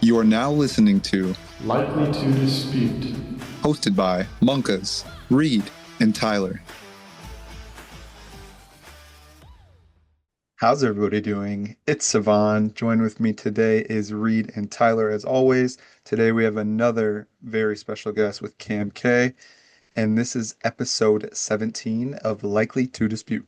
You are now listening to Likely to Dispute. hosted by Monkas, Reed, and Tyler. How's everybody doing? It's Cevan. Join with me today is Reed and Tyler as always. Today we have another very special guest with Cam K, and this is episode 17 of Likely to Dispute.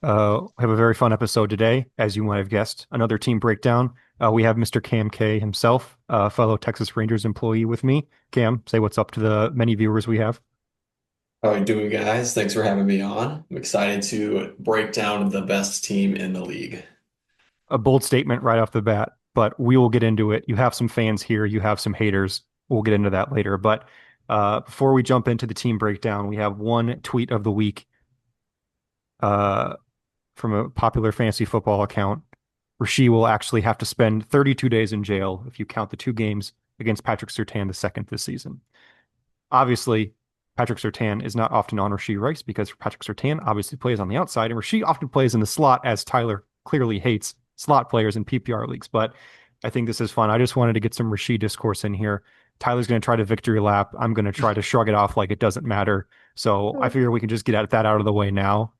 We have a very fun episode today, as you might have guessed. Another team breakdown. We have Mr. Cam K himself, a fellow Texas Rangers employee with me. Cam, say what's up to the many viewers we have. How are you doing, guys? Thanks for having me on. I'm excited to break down the best team in the league. A bold statement right off the bat, but we will get into it. You have some fans here, you have some haters. We'll get into that later. But before we jump into the team breakdown, we have one tweet of the week from a popular fantasy football account. Rasheed will actually have to spend 32 days in jail if you count the 2 games against Patrick Surtain II this season. Obviously, Patrick Surtain is not often on Rasheed Rice because Patrick Surtain obviously plays on the outside, and Rasheed often plays in the slot, as Tyler clearly hates slot players in PPR leagues. But I think this is fun. I just wanted to get some Rasheed discourse in here. Tyler's going to try to victory lap. I'm going to try to shrug it off like it doesn't matter. So I figure we can just get that out of the way now.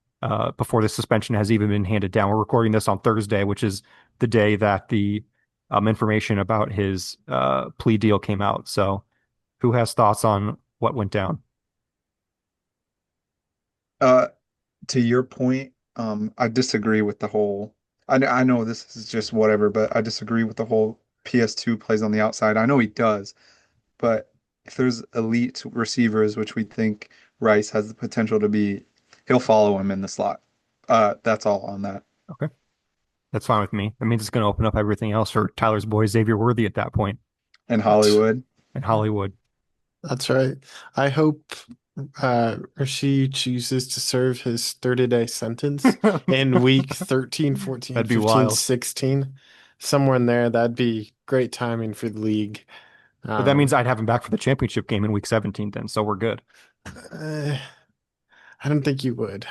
Before the suspension has even been handed down. We're recording this on Thursday, which is the day that the information about his plea deal came out. So who has thoughts on what went down? To your point, I disagree with the whole. I know this is just whatever, but I disagree with the whole PS2 plays on the outside. I know he does, but if there's elite receivers, which we think Rice has the potential to be, he'll follow him in the slot. That's all on that. Okay. That's fine with me. That means it's going to open up everything else for Tyler's boy, Xavier Worthy, at that point. And Hollywood. And Hollywood. That's right. I hope Rasheed chooses to serve his 30-day sentence in week 13, 14, That'd be 15, wild. 16. Somewhere in there. That'd be great timing for the league. But that means I'd have him back for the championship game in week 17 then, so we're good. I don't think you would.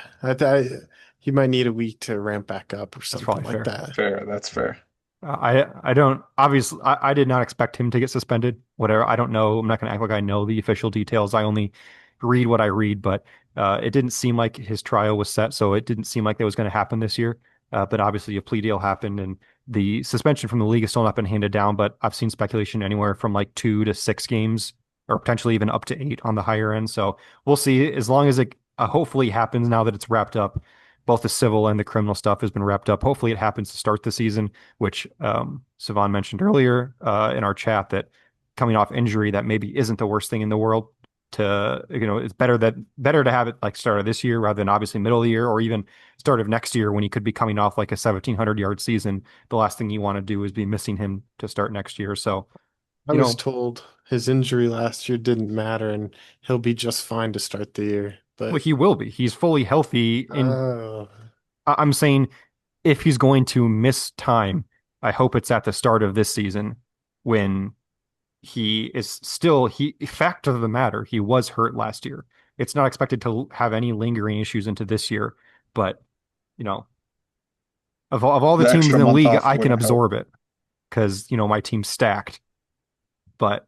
He might need a week to ramp back up or something like that. Fair. That's fair. I don't obviously I did not expect him to get suspended. Whatever. I don't know. I'm not going to act like I know the official details. I only read what I read, but it didn't seem like his trial was set, so it didn't seem like that was going to happen this year. But obviously a plea deal happened, and the suspension from the league has still not been handed down. But I've seen speculation anywhere from like 2 to 6 games, or potentially even up to 8 on the higher end. So we'll see. As long as it hopefully happens now that it's wrapped up. Both the civil and the criminal stuff has been wrapped up. Hopefully it happens to start the season, which Cevan mentioned earlier in our chat, that coming off injury, that maybe isn't the worst thing in the world. It's better to have it like start of this year rather than obviously middle of the year or even start of next year when he could be coming off like a 1,700-yard season. The last thing you want to do is be missing him to start next year. So I was told his injury last year didn't matter and he'll be just fine to start the year. But well, he will be. He's fully healthy. I'm saying if he's going to miss time, I hope it's at the start of this season when he is still, fact of the matter, he was hurt last year. It's not expected to have any lingering issues into this year, but of all the teams in the league, I can absorb it because, my team's stacked, but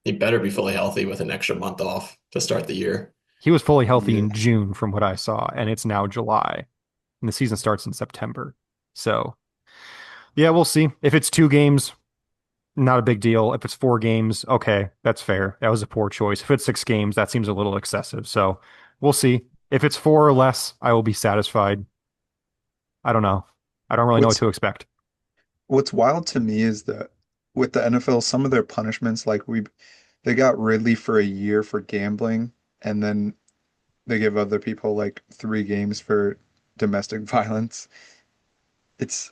He better be fully healthy with an extra month off to start the year. he was fully healthy in June from what I saw, and it's now July, and the season starts in September. So, yeah, we'll see. If it's 2 games, not a big deal. If it's 4 games, okay, that's fair. That was a poor choice. If it's 6 games, that seems a little excessive. So we'll see. If it's 4 or less, I will be satisfied. I don't know. I don't really know what to expect. What's wild to me is that with the NFL, some of their punishments, like they got Ridley for a year for gambling, and then they give other people like 3 games for domestic violence. It's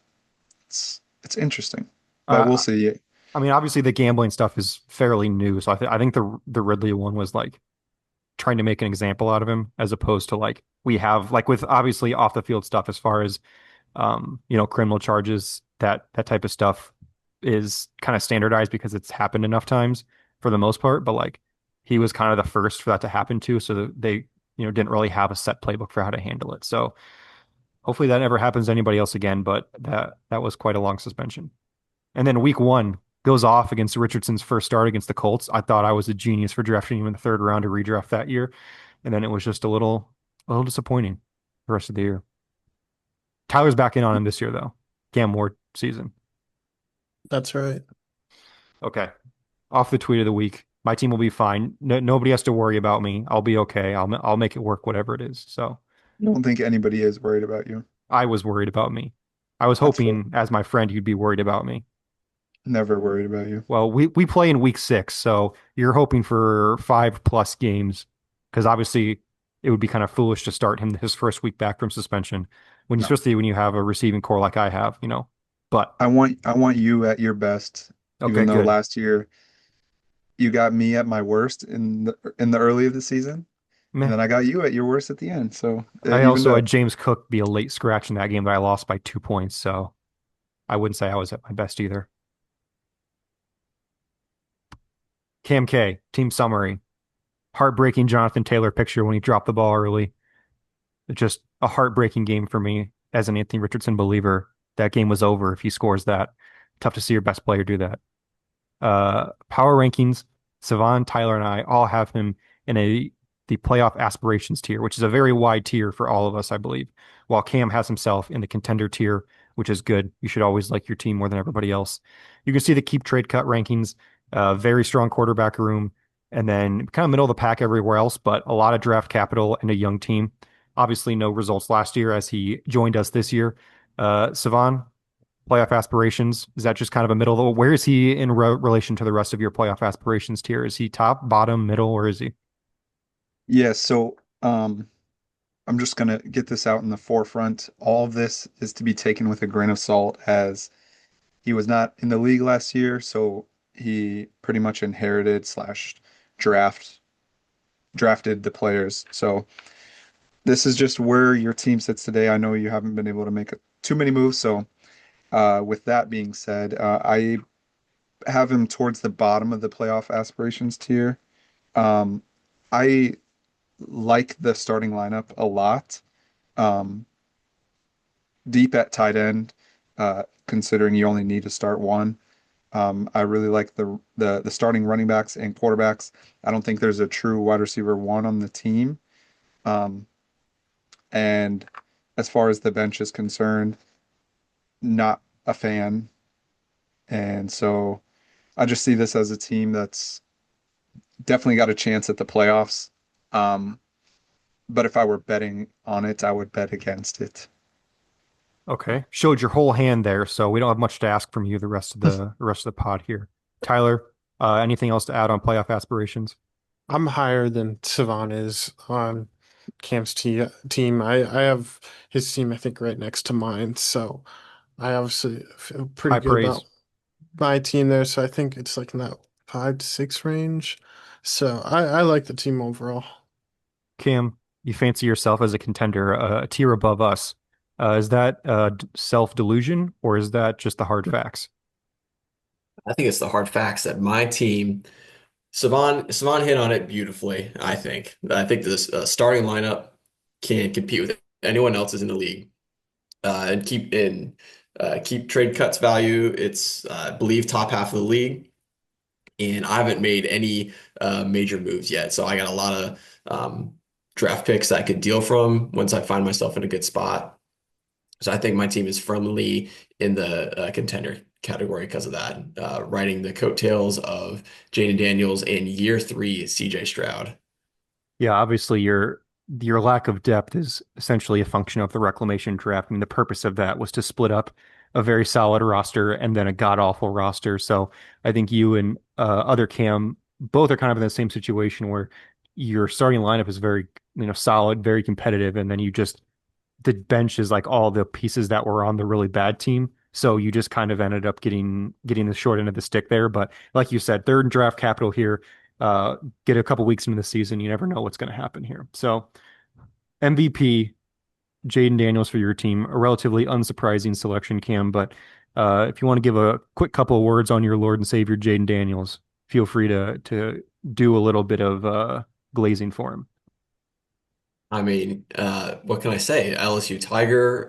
interesting, but we'll see. I mean, obviously the gambling stuff is fairly new, so I think the Ridley one was like trying to make an example out of him, as opposed to like we have like with obviously off the field stuff as far as criminal charges, that type of stuff is kind of standardized because it's happened enough times for the most part. But like he was kind of the first for that to happen to, so they didn't really have a set playbook for how to handle it. So Hopefully that never happens to anybody else again, but that was quite a long suspension. And then week one goes off against Richardson's first start against the Colts. I thought I was a genius for drafting him in the third round to redraft that year. And then it was just a little disappointing the rest of the year. Tyler's back in on him this year, though. Cam Ward season. That's right. Okay. Off the tweet of the week. My team will be fine. No, nobody has to worry about me. I'll be okay. I'll make it work, whatever it is. So I don't think anybody is worried about you. I was worried about me. I was That's fair. hoping, as my friend, you'd be worried about me. Never worried about you. Well, we play in week 6, so you're hoping for 5+ games because obviously it would be kind of foolish to start him his first week back from suspension when No. especially when you have a receiving core like I have, you know. But I want you at your best, okay, even though good. last year you got me at my worst in the early of the season, and Meh. then I got you at your worst at the end. So it I evened also up. had James Cook be a late scratch in that game, but I lost by 2 points, so I wouldn't say I was at my best either. Cam K, team summary. Heartbreaking Jonathan Taylor picture when he dropped the ball early. Just a heartbreaking game for me as an Anthony Richardson believer. That game was over if he scores that. Tough to see your best player do that. Power rankings, Cevan, Tyler, and I all have him in the playoff aspirations tier, which is a very wide tier for all of us, I believe. While Cam has himself in the contender tier, which is good. You should always like your team more than everybody else. You can see the KeepTradeCut rankings, very strong quarterback room, and then kind of middle of the pack everywhere else, but a lot of draft capital and a young team. Obviously, no results last year as he joined us this year. Savan, playoff aspirations, is that just kind of a middle? Where is he in relation to the rest of your playoff aspirations tier? Is he top, bottom, middle, or is he? Yeah, so I'm just gonna get this out in the forefront. All of this is to be taken with a grain of salt as he was not in the league last year, so he pretty much inherited slash draft drafted the players. So this is just where your team sits today. I know you haven't been able to make too many moves, so with that being said, I have him towards the bottom of the playoff aspirations tier. Um, I like the starting lineup a lot. Um, Deep at tight end, considering you only need to start one. I really like the starting running backs and quarterbacks. I don't think there's a true wide receiver one on the team. Um, and as far as the bench is concerned, not a fan. And so I just see this as a team that's definitely got a chance at the playoffs. Um, but if I were betting on it, I would bet against it. Okay. Showed your whole hand there, so we don't have much to ask from you the rest of the pod here. Tyler, anything else to add on playoff aspirations? I'm higher than Cevan is on Cam's team. I have his team, I think, right next to mine. So I obviously feel pretty High good about praise. my team there. So I think it's like in that 5 to 6 range. So I like the team overall. Cam, you fancy yourself as a contender, a tier above us. Is that self-delusion or is that just the hard facts? I think it's the hard facts that my team, Savan hit on it beautifully, I think. I think this starting lineup can compete with anyone else's in the league and keep trade cuts value. It's I believe top half of the league, and I haven't made any major moves yet. So I got a lot of draft picks that I could deal from once I find myself in a good spot. So I think my team is firmly in the contender category because of that. Riding the coattails of Jaden Daniels and year three CJ Stroud. Yeah, obviously your lack of depth is essentially a function of the reclamation draft. I mean, the purpose of that was to split up a very solid roster and then a god-awful roster. So I think you and other Cam both are kind of in the same situation where your starting lineup is very, solid, very competitive, and then the bench is like all the pieces that were on the really bad team. So you just kind of ended up getting the short end of the stick there. But like you said, third draft capital here. Get a couple weeks into the season, you never know what's going to happen here. So MVP Jaden Daniels for your team, a relatively unsurprising selection, Cam. But if you want to give a quick couple of words on your Lord and Savior Jaden Daniels, feel free to do a little bit of glazing for him. I mean, what can I say? LSU Tiger,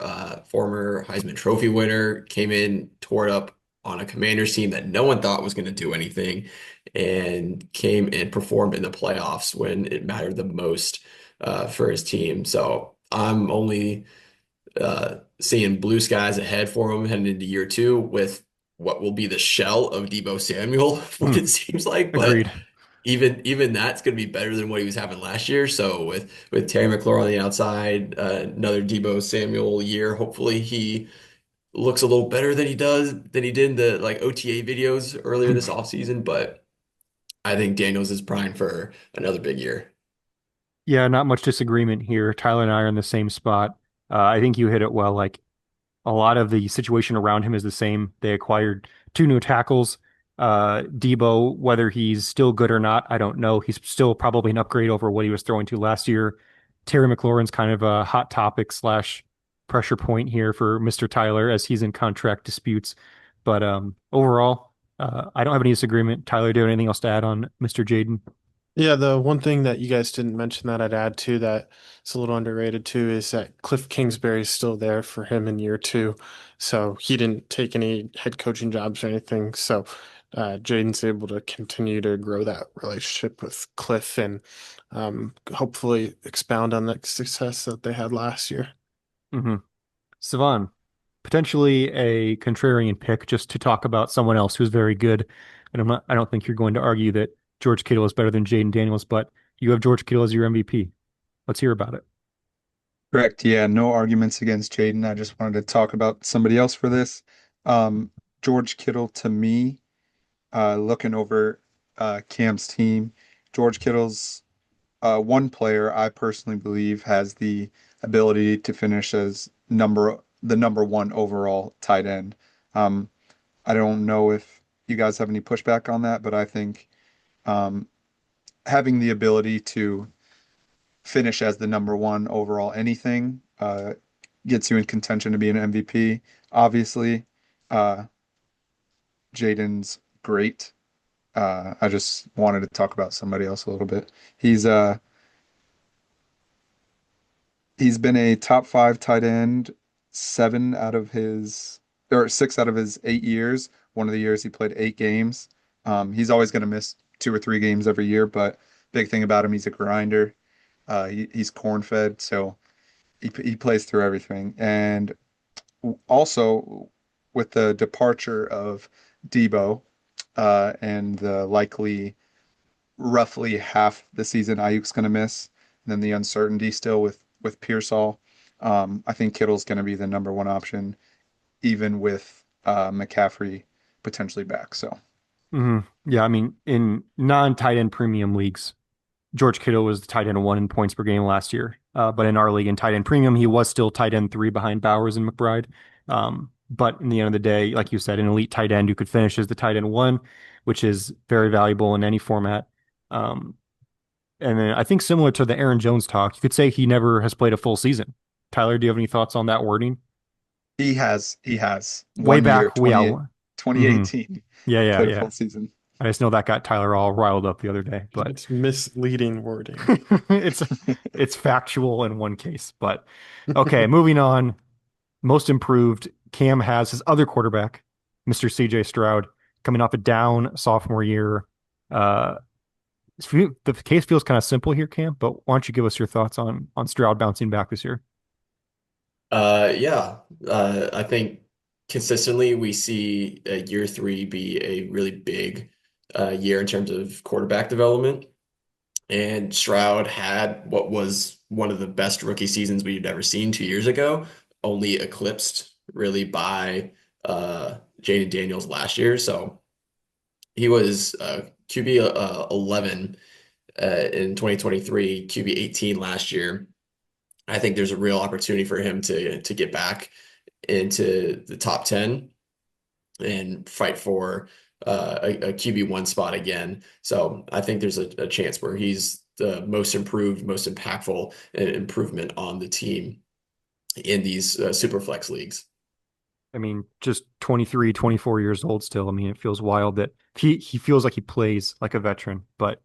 former Heisman Trophy winner, came in, tore it up on a Commanders team that no one thought was going to do anything, and came and performed in the playoffs when it mattered the most for his team. So I'm only seeing blue skies ahead for him heading into year two with what will be the shell of Debo Samuel, what Hmm, it seems like. But agreed. even that's going to be better than what he was having last year. So with Terry McLaurin on the outside, another Debo Samuel year, hopefully he looks a little better than he did in the like OTA videos earlier this offseason. But I think Daniels is primed for another big year. Yeah, not much disagreement here. Tyler and I are in the same spot. I think you hit it well. Like a lot of the situation around him is the same. They acquired two new tackles. Debo, whether he's still good or not, I don't know. He's still probably an upgrade over what he was throwing to last year. Terry McLaurin's kind of a hot topic slash pressure point here for Mr. Tyler as he's in contract disputes. But overall, I don't have any disagreement. Tyler, do you have anything else to add on Mr. Jaden? Yeah, the one thing that you guys didn't mention that I'd add to that is a little underrated too is that Cliff Kingsbury is still there for him in year two. So he didn't take any head coaching jobs or anything. So Jaden's able to continue to grow that relationship with Cliff and hopefully expound on that success that they had last year. Mm-hmm. Cevan, potentially a contrarian pick just to talk about someone else who's very good. And I don't think you're going to argue that George Kittle is better than Jaden Daniels, but you have George Kittle as your MVP. Let's hear about it. Correct. Yeah, no arguments against Jaden. I just wanted to talk about somebody else for this. Um, George Kittle to me, looking over Cam's team, George Kittle's one player I personally believe has the ability to finish as the number one overall tight end. Um, I don't know if you guys have any pushback on that, but I think um, having the ability to finish as the number one overall anything gets you in contention to be an MVP. Obviously, uh, Jaden's great. I just wanted to talk about somebody else a little bit. He's uh he's been a top five tight end seven out of his or 6 out of his 8 years. One of the years he played 8 games. He's always going to miss 2 or 3 games every year, but big thing about him, he's a grinder. He's corn fed, so he plays through everything. And also with the departure of Debo and the likely roughly half the season Ayuk's going to miss, and then the uncertainty still with Pearsall. I think Kittle's going to be the number one option, even with McCaffrey potentially back. So Hmm. Yeah, I mean, in non-tight end premium leagues, George Kittle was the tight end one in points per game last year. But in our league in tight end premium, he was still tight end three behind Bowers and McBride. But in the end of the day, like you said, an elite tight end who could finish as the tight end one, which is very valuable in any format. Um, and then I think similar to the Aaron Jones talk, you could say he never has played a full season. Tyler, do you have any thoughts on that wording? he has Way one year, back, we 20, out. Hmm. 2018, Yeah, yeah, played a yeah. full season. I just know that got Tyler all riled up the other day, but It's misleading wording. it's it's factual in one case. But okay, moving on. Most improved, Cam has his other quarterback, Mr. CJ Stroud, coming off a down sophomore year. Uh, the case feels kind of simple here, Cam, but why don't you give us your thoughts on Stroud bouncing back this year? Yeah, I think consistently we see year three be a really big year in terms of quarterback development. And Stroud had what was one of the best rookie seasons we've ever seen 2 years ago, only eclipsed really by Jaden Daniels last year. So he was QB 11 in 2023, QB 18 last year. I think there's a real opportunity for him to get back into the top 10 and fight for a QB1 spot again. So I think there's a chance where he's the most improved, most impactful improvement on the team in these super flex leagues. I mean, just 23, 24 years old still. I mean, it feels wild that he feels like he plays like a veteran, but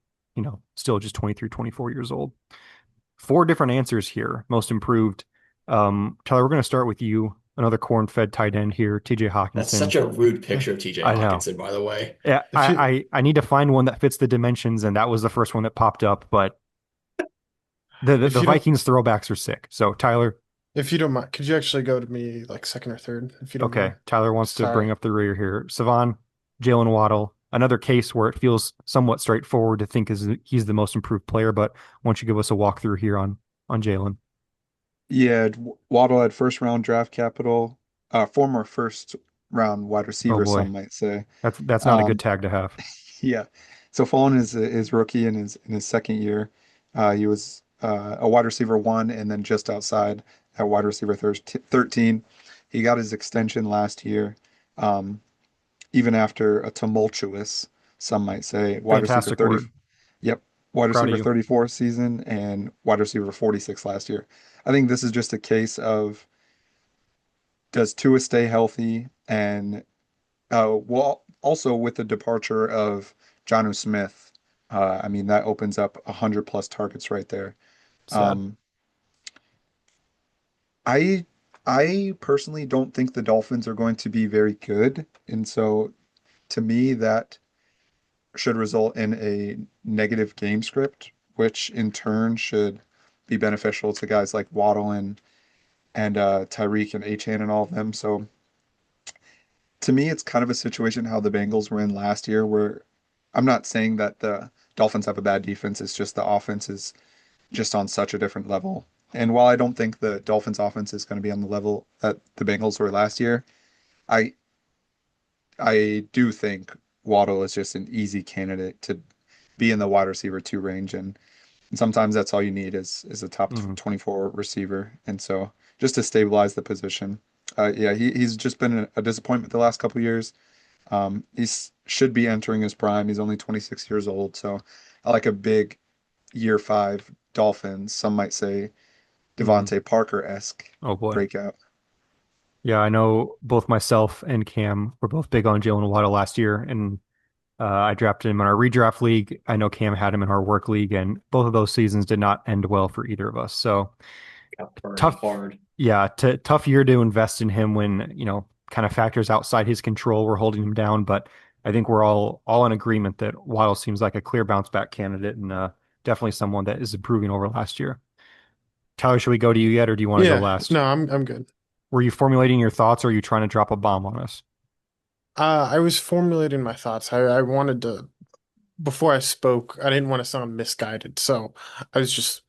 still just 23, 24 years old. four different answers here. Most improved. Tyler, we're going to start with you. Another corn-fed tight end here, TJ That's Hawkinson. such a rude picture of TJ I know. Hawkinson, by the way. Yeah, If you I need to find one that fits the dimensions, and that was the first one that popped up. But if the you don't Vikings throwbacks are sick. So Tyler, if you don't mind, could you actually go to me like second or third, if you don't okay, mind? Tyler wants to Sorry. bring up the rear here. Cevan, Jalen Waddle, another case where it feels somewhat straightforward to think is he's the most improved player. But why don't you give us a walkthrough here on Jalen? Yeah, Waddle had first round draft capital, former first round wide Oh receiver, boy, some might say. that's not a good Um, tag to have. yeah. So following his rookie in his second year, he was a wide receiver one and then just outside at wide receiver 13. He got his extension last year, um, even after a tumultuous, some might say, wide receiver Fantastic 30. word. Yep, wide Proud of receiver you. 34 season and wide receiver 46 last year. I think this is just a case of does Tua stay healthy? And well, also with the departure of Jonnu Smith, I mean that opens up 100 plus targets right there. Sad. Um, I I personally don't think the Dolphins are going to be very good, and so to me that should result in a negative game script, which in turn should be beneficial to guys like Waddle and Tyreek and Achane and all of them. So to me, it's kind of a situation how the Bengals were in last year, where I'm not saying that the Dolphins have a bad defense. It's just the offense is just on such a different level. And while I don't think the Dolphins offense is going to be on the level that the Bengals were last year, I I do think Waddle is just an easy candidate to be in the wide receiver two range, and sometimes that's all you need is a top Mhm. 24 receiver, and so just to stabilize the position. Yeah, he's just been a disappointment the last couple of years. He's should be entering his prime. He's only 26 years old, so I like a big year five Dolphins. Some might say Mhm. Devontae Parker-esque Oh boy. breakout. Yeah, I know both myself and Cam were both big on Jalen Waddle last year, and I drafted him in our redraft league. I know Cam had him in our work league, and both of those seasons did not end well for either of us. So Got burned tough, hard. yeah, tough year to invest in him when, kind of factors outside his control were holding him down. But I think we're all in agreement that Waddle seems like a clear bounce back candidate and definitely someone that is improving over last year. Tyler, should we go to you yet, or do you want to go Yeah, last? no, I'm good. Were you formulating your thoughts, or are you trying to drop a bomb on us? I was formulating my thoughts. I wanted to before I spoke, I didn't want to sound misguided, so I was just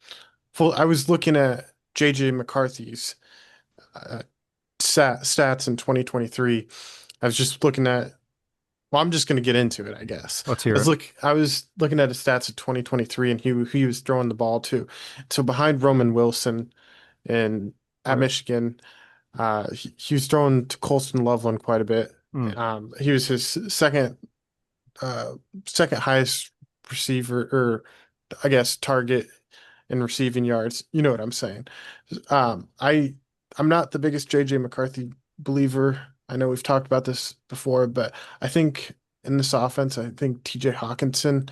I was looking at JJ McCarthy's uh, stats in 2023. I was just looking at, well, I'm just going to get into it, I guess. Let's hear it. I was looking at his stats of 2023 and who he was throwing the ball to. So behind Roman Wilson and at Right. Michigan, he was throwing to Colston Loveland quite a bit. Mm, He was his uh, second highest receiver, or I guess target in receiving yards. You know what I'm saying? I'm not the biggest JJ McCarthy believer. I know we've talked about this before, but I think in this offense, I think TJ Hawkinson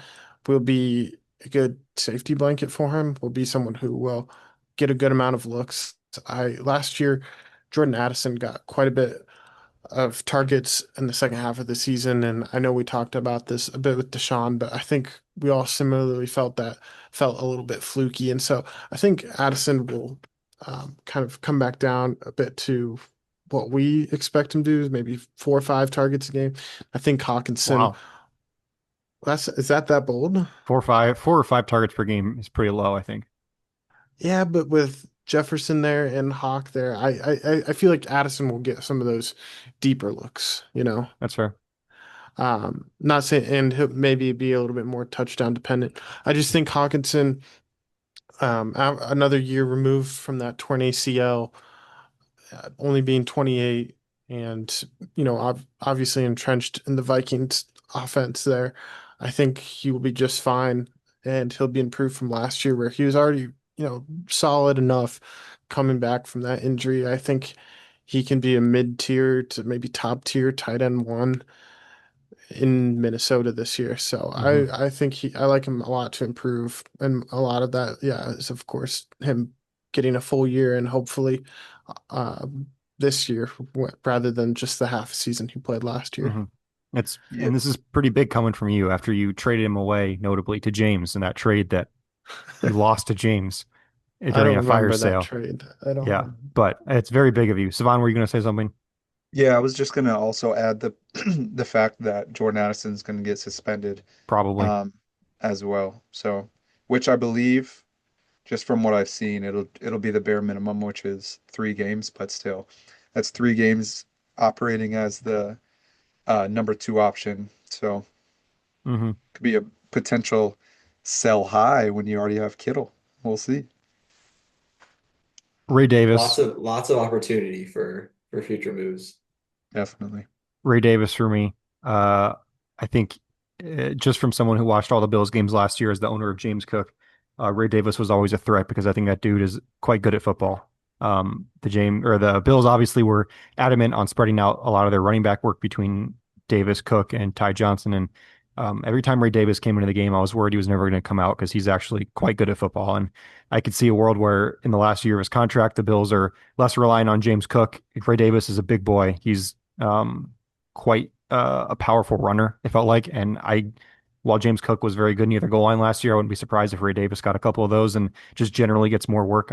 will be a good safety blanket for him, will be someone who will get a good amount of looks. I last year, Jordan Addison got quite a bit of targets in the second half of the season. And I know we talked about this a bit with Deshaun, but I think we all similarly felt a little bit fluky. And so I think Addison will kind of come back down a bit to what we expect him to do, maybe 4 or 5 targets a game. I think Hawkinson, wow. is that bold? 4 or 5 targets per game is pretty low, I think. Yeah, but with Jefferson there and Hawk there, I feel like Addison will get some of those deeper looks, you know. That's fair. Not saying, and he'll maybe be a little bit more touchdown dependent. I just think Hawkinson, another year removed from that torn ACL, only being 28, and obviously entrenched in the Vikings offense there. I think he will be just fine, and he'll be improved from last year where he was already, solid enough coming back from that injury. I think he can be a mid-tier to maybe top tier tight end one in Minnesota this year. So Mhm. I think I like him a lot to improve, and a lot of that, yeah, is of course him getting a full year and hopefully uh this year rather than just the half season he played last year. Mhm. Yeah, And this is pretty big coming from you after you traded him away, notably to James in that trade that you lost to James I during don't a fire remember that sale. trade. I don't Yeah, remember. but it's very big of you. Savon, were you going to say something? yeah. I was just gonna also add the the fact that Jordan Addison's gonna get suspended Probably. um, as well. So, which I believe, just from what I've seen, it'll be the bare minimum, which is 3 games. But still, that's 3 games operating as the number two option. So Hmm. could be a potential sell high when you already have Kittle. We'll see. Ray Lots Davis. of lots of opportunity for future moves. Definitely. Ray Davis for me. Uh, I think just from someone who watched all the Bills games last year as the owner of James Cook, Ray Davis was always a threat because I think that dude is quite good at football. The Bills obviously were adamant on spreading out a lot of their running back work between Davis, Cook, and Ty Johnson. And every time Ray Davis came into the game, I was worried he was never going to come out because he's actually quite good at football. And I could see a world where in the last year of his contract, the Bills are less reliant on James Cook. Ray Davis is a big boy. He's quite a powerful runner, it felt like. While James Cook was very good near the goal line last year, I wouldn't be surprised if Ray Davis got a couple of those and just generally gets more work.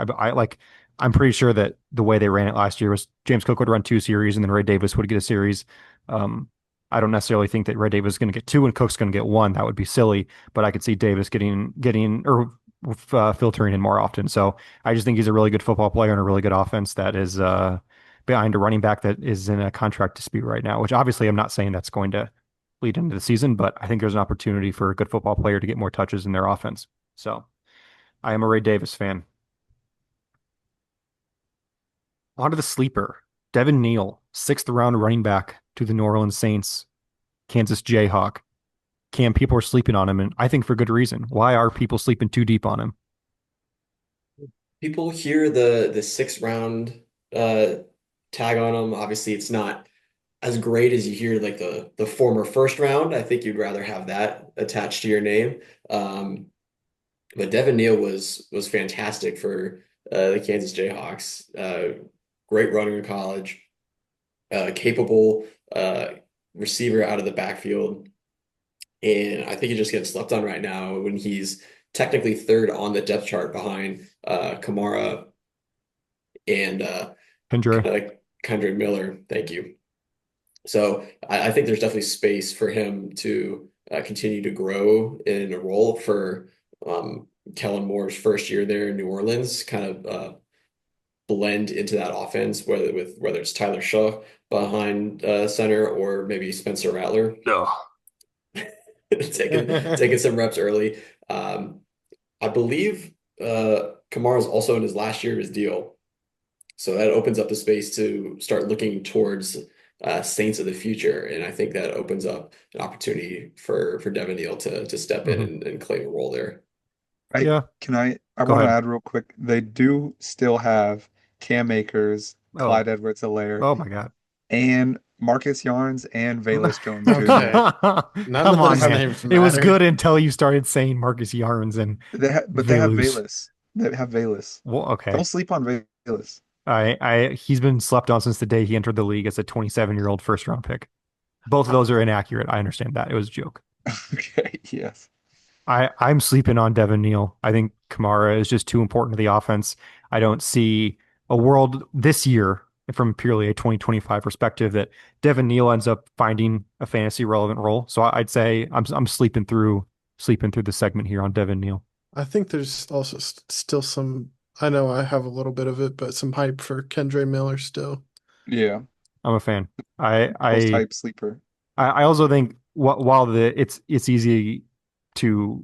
I'm pretty sure that the way they ran it last year was James Cook would run 2 series and then Ray Davis would get a series. Um, I don't necessarily think that Ray Davis is going to get two and Cook's going to get one. That would be silly, but I could see Davis getting or filtering in more often. So I just think he's a really good football player and a really good offense that is behind a running back that is in a contract dispute right now, which obviously I'm not saying that's going to lead into the season, but I think there's an opportunity for a good football player to get more touches in their offense. So I am a Ray Davis fan. On to the sleeper. Devin Neal, sixth round running back to the New Orleans Saints, Kansas Jayhawk. Cam, people are sleeping on him, and I think for good reason. Why are people sleeping too deep on him? People hear the sixth round uh tag on him. Obviously, it's not as great as you hear like the former first round. I think you'd rather have that attached to your name. Um, but Devin Neal was fantastic for the Kansas Jayhawks. Great runner in college, capable uh, receiver out of the backfield, and I think he just gets slept on right now when he's technically third on the depth chart behind Kamara and Kendra. Kendrick Miller. Thank you. So I think there's definitely space for him to continue to grow in a role for Kellen Moore's first year there in New Orleans, kind of blend into that offense, whether it's Tyler Shaw behind center or maybe Spencer Rattler No. taking some reps early. Um, I believe Kamara's also in his last year of his deal. So that opens up the space to start looking towards Saints of the future, and I think that opens up an opportunity for Devin Neal to step in Hmm. and claim a role there. I Yeah, I go want to ahead. add real quick. They do still have Cam Akers, Oh, Clyde Edwards-Helaire, oh my God. and Marcus Yarns and Velus Jones-Jr. Okay. None Come of They on, those have man. names It was matter. good until you started saying Marcus Yarns and but they have Velus. Velus. They have Velus. Well, Don't okay. sleep on Velus. He's been slept on since the day he entered the league as a 27-year-old first round pick. Both of those are inaccurate. I understand that. It was a joke. Okay, yes. I'm sleeping on Devin Neal. I think Kamara is just too important to the offense. I don't see a world this year from purely a 2025 perspective that Devin Neal ends up finding a fantasy relevant role. So I'd say I'm sleeping through the segment here on Devin Neal. I think there's also still some, I know I have a little bit of it, but some hype for Kendre Miller still. Yeah. I'm a fan. I Most I hype sleeper. I also think while it's easy to,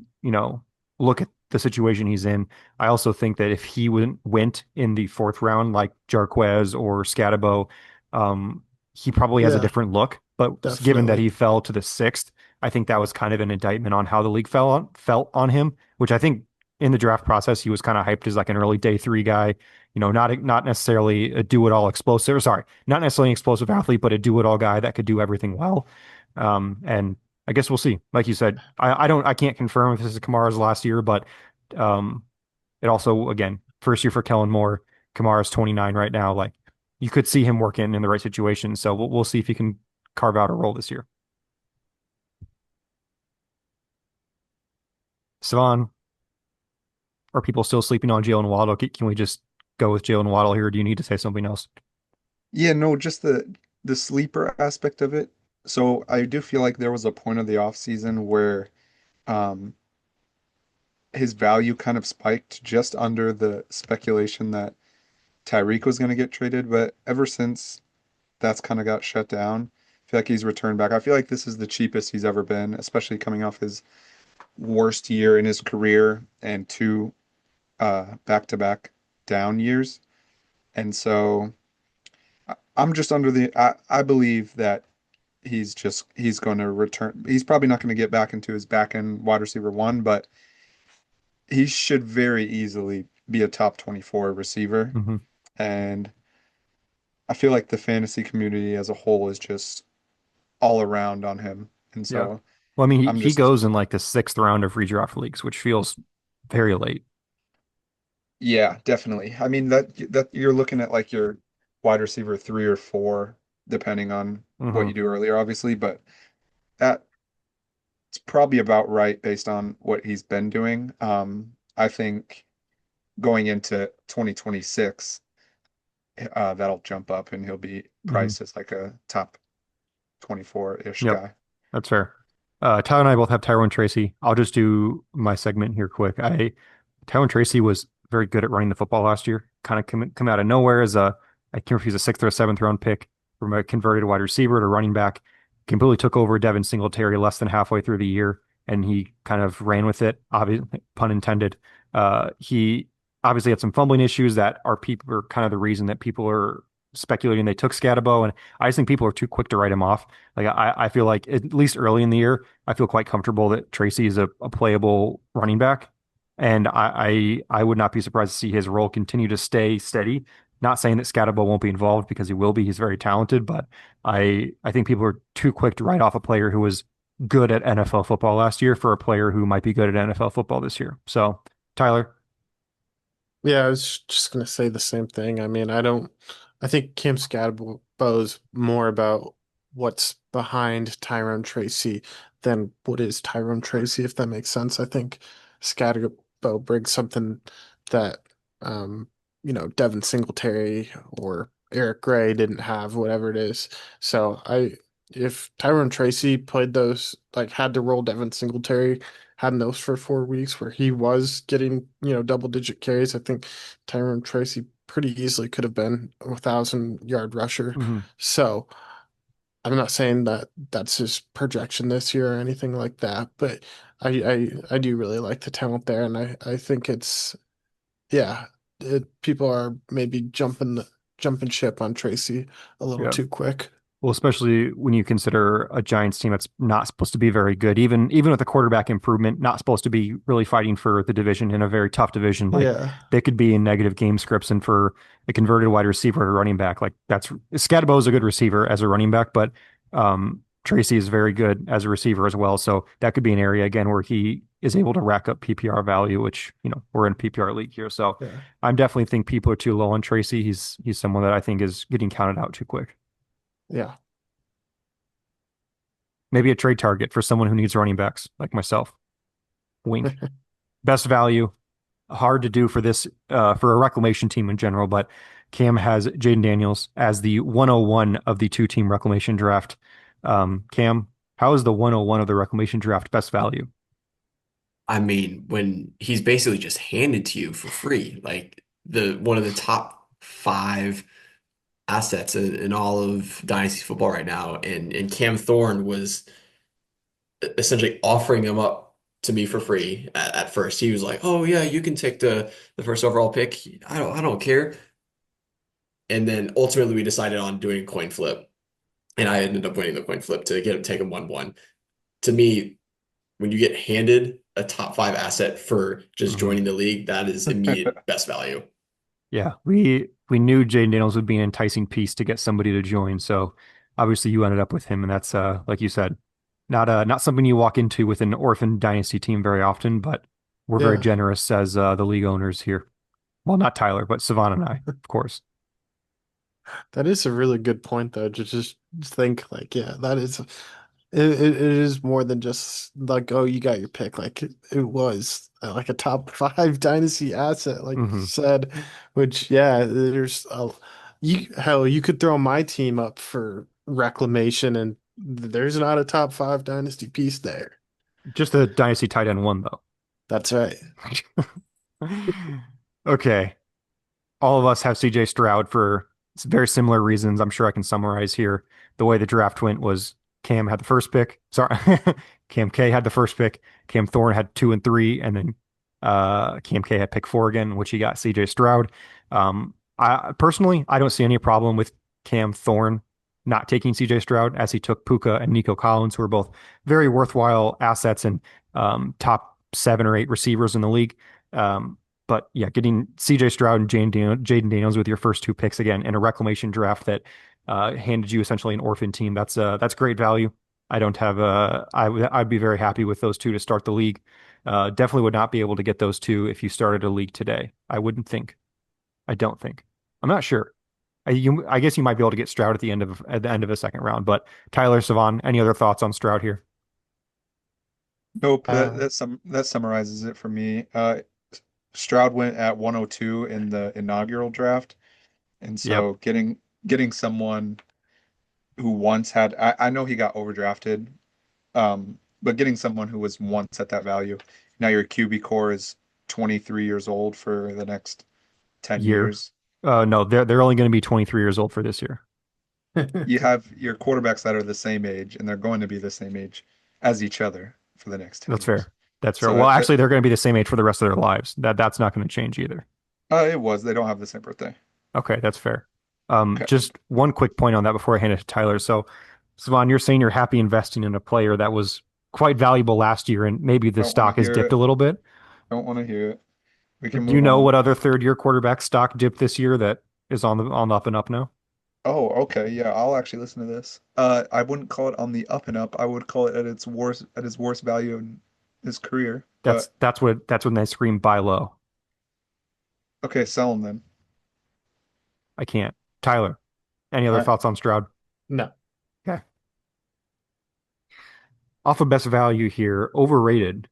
look at the situation he's in, I also think that if he went in the fourth round like Jarquez or Scatabo, um, he probably has a Yeah, different look. But given that definitely. he fell to the sixth, I think that was kind of an indictment on how the league felt on him, which I think in the draft process he was kind of hyped as like an early day three guy. Not necessarily a do it all explosive. Sorry, not necessarily an explosive athlete, but a do it all guy that could do everything well. And I guess we'll see. Like you said, I can't confirm if this is Kamara's last year, but um, it also, again, first year for Kellen Moore. Kamara's 29 right now. Like you could see him working in the right situation. So we'll see if he can carve out a role this year. Cevan, are people still sleeping on Jalen Waddle? Can we just go with Jalen Waddle here? Or do you need to say something else? Yeah, no, just the sleeper aspect of it. So I do feel like there was a point of the offseason where um his value kind of spiked just under the speculation that Tyreek was going to get traded, but ever since that's kind of got shut down, I feel like he's returned back. I feel like this is the cheapest he's ever been, especially coming off his worst year in his career and two back-to-back down years. And so I'm just under I believe that he's going to return. He's probably not going to get back into his back end wide receiver one, but he should very easily be a top 24 receiver. Hmm. And I feel like the fantasy community as a whole is just all around on him. And Yeah. so Well, I mean, I'm he just, goes in like the sixth round of redraft leagues, which feels very late. yeah, definitely. I mean, that you're looking at like your wide receiver three or four, depending on what Hmm. you do earlier, obviously, but that's probably about right based on what he's been doing. I think going into 2026, that'll jump up and he'll be Hmm. priced as like a top 24-ish Yep, guy. that's fair. Tyler and I both have Tyrone Tracy. I'll just do my segment here quick. Tyrone Tracy was very good at running the football last year. Kind of come out of nowhere as I can't remember if he's a sixth or a seventh round pick from a converted wide receiver to running back. Completely took over Devin Singletary less than halfway through the year, and he kind of ran with it. Obviously, pun intended. He obviously had some fumbling issues that are kind of the reason that people are speculating they took Scatabo, and I just think people are too quick to write him off. Like I feel like at least early in the year, I feel quite comfortable that Tracy is a playable running back, and I would not be surprised to see his role continue to stay steady. Not saying that Scatabo won't be involved because he will be. He's very talented, but I think people are too quick to write off a player who was good at NFL football last year for a player who might be good at NFL football this year. So, Tyler, Yeah, I was just gonna say the same thing. I mean, I think Cam Scatterbo is more about what's behind Tyrone Tracy than what is Tyrone Tracy, if that makes sense. I think Scatterbo brings something that, um, Devin Singletary or Eric Gray didn't have, whatever it is. So if Tyrone Tracy played those, like had to roll Devin Singletary had those for 4 weeks where he was getting, double digit carries. I think Tyrone Tracy pretty easily could have been a 1,000 yard rusher. hmm, So I'm not saying that that's his projection this year or anything like that, but I do really like the talent there, and I think yeah, people are maybe jumping ship on Tracy a little yeah. too quick. Well, especially when you consider a Giants team that's not supposed to be very good, even with the quarterback improvement, not supposed to be really fighting for the division in a very tough division. Like Yeah. they could be in negative game scripts, and for a converted wide receiver to running back, like that's Scatabo is a good receiver as a running back, but Tracy is very good as a receiver as well. So that could be an area again where he is able to rack up PPR value, which we're in a PPR league here. So Yeah. I definitely think people are too low on Tracy. He's someone that I think is getting counted out too quick. Yeah. Maybe a trade target for someone who needs running backs like myself. Wink. Best value. Hard to do for this for a reclamation team in general, but Cam has Jaden Daniels as the 101 of the two-team reclamation draft. Cam, how is the 101 of the reclamation draft best value? I mean, when he's basically just handed to you for free, like the one of the top five assets in all of dynasty football right now, and Cam Thorne was essentially offering him up to me for free at first. He was like, "Oh yeah, you can take the first overall pick. I don't care." And then ultimately we decided on doing a coin flip, and I ended up winning the coin flip to get him take him 1-1. To me, when you get handed a top five asset for just Mhm. joining the league, that is immediate best value. Yeah, we knew Jaden Daniels would be an enticing piece to get somebody to join. So obviously you ended up with him, and that's like you said. Not something you walk into with an orphan dynasty team very often, but we're very Yeah, generous as the league owners here. Well, not Tyler, but Savan and I, of course. that is a really good point though. To just think like, yeah, that is it is more than just like, oh, you got your pick. Like it was like a top five dynasty asset, like you Hmm. said, which yeah, there's a you could throw my team up for reclamation and there's not a top five dynasty piece there. Just a dynasty tight end one, though. That's right. Okay. All of us have CJ Stroud for very similar reasons. I'm sure I can summarize here. The way the draft went was Cam had the first pick. Sorry, Cam K had the first pick. Cam Thorne had 2 and 3, and then Cam K had pick 4 again, which he got CJ Stroud. I personally, I don't see any problem with Cam Thorne not taking CJ Stroud as he took Puka and Nico Collins, who are both very worthwhile assets and top 7 or 8 receivers in the league. But yeah, getting CJ Stroud and Jaden Daniels with your first 2 picks again in a reclamation draft that handed you essentially an orphan team. That's great value. I don't have I'd be very happy with those 2 to start the league. Definitely would not be able to get those 2 if you started a league today. I wouldn't think. I don't think. I'm not sure. I guess you might be able to get Stroud at the end of a second round. But Tyler Savon, any other thoughts on Stroud here? Nope, Uh, that summarizes it for me. Stroud went at 102 in the inaugural draft, and Yep, so getting someone who once had I know he got overdrafted, but getting someone who was once at that value. Now your QB core is 23 years old for the next 10 year. years. No, they're only going to be 23 years old for this year. You have your quarterbacks that are the same age, and they're going to be the same age as each other for the next 10 That's years. fair. That's fair. So Well, actually, they're going to be the same age for the rest of their lives. That's not going to change either. it was. They don't have the same birthday. Okay, that's fair. Okay. Just one quick point on that before I hand it to Tyler. So, Savon, you're saying you're happy investing in a player that was quite valuable last year, and maybe the Don't want to stock has hear dipped a it. little bit. Don't want to hear it. We can Do you move know on. what other third-year quarterback stock dipped this year that is on the up and up now? Oh, okay. Yeah, I'll actually listen to this. I wouldn't call it on the up and up. I would call it at his worst value in his career. But That's when they scream buy low. okay, sell him then. I can't. Tyler, any other I thoughts on Stroud? no. Okay. Off of best value here, overrated.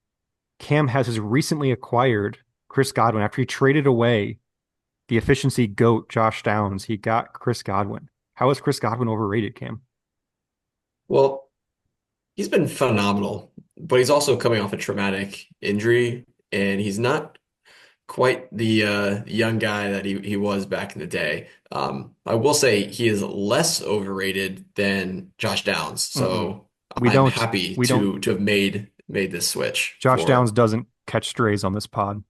Cam has recently acquired Chris Godwin after he traded away the efficiency goat Josh Downs. He got Chris Godwin. How is Chris Godwin overrated, Cam? Well, he's been phenomenal, but he's also coming off a traumatic injury, and he's not quite the young guy that he was back in the day. I will say he is less overrated than Josh Downs, Mm-mm. so We I'm don't happy we don't to have made this switch Josh Downs for doesn't catch strays on this pod.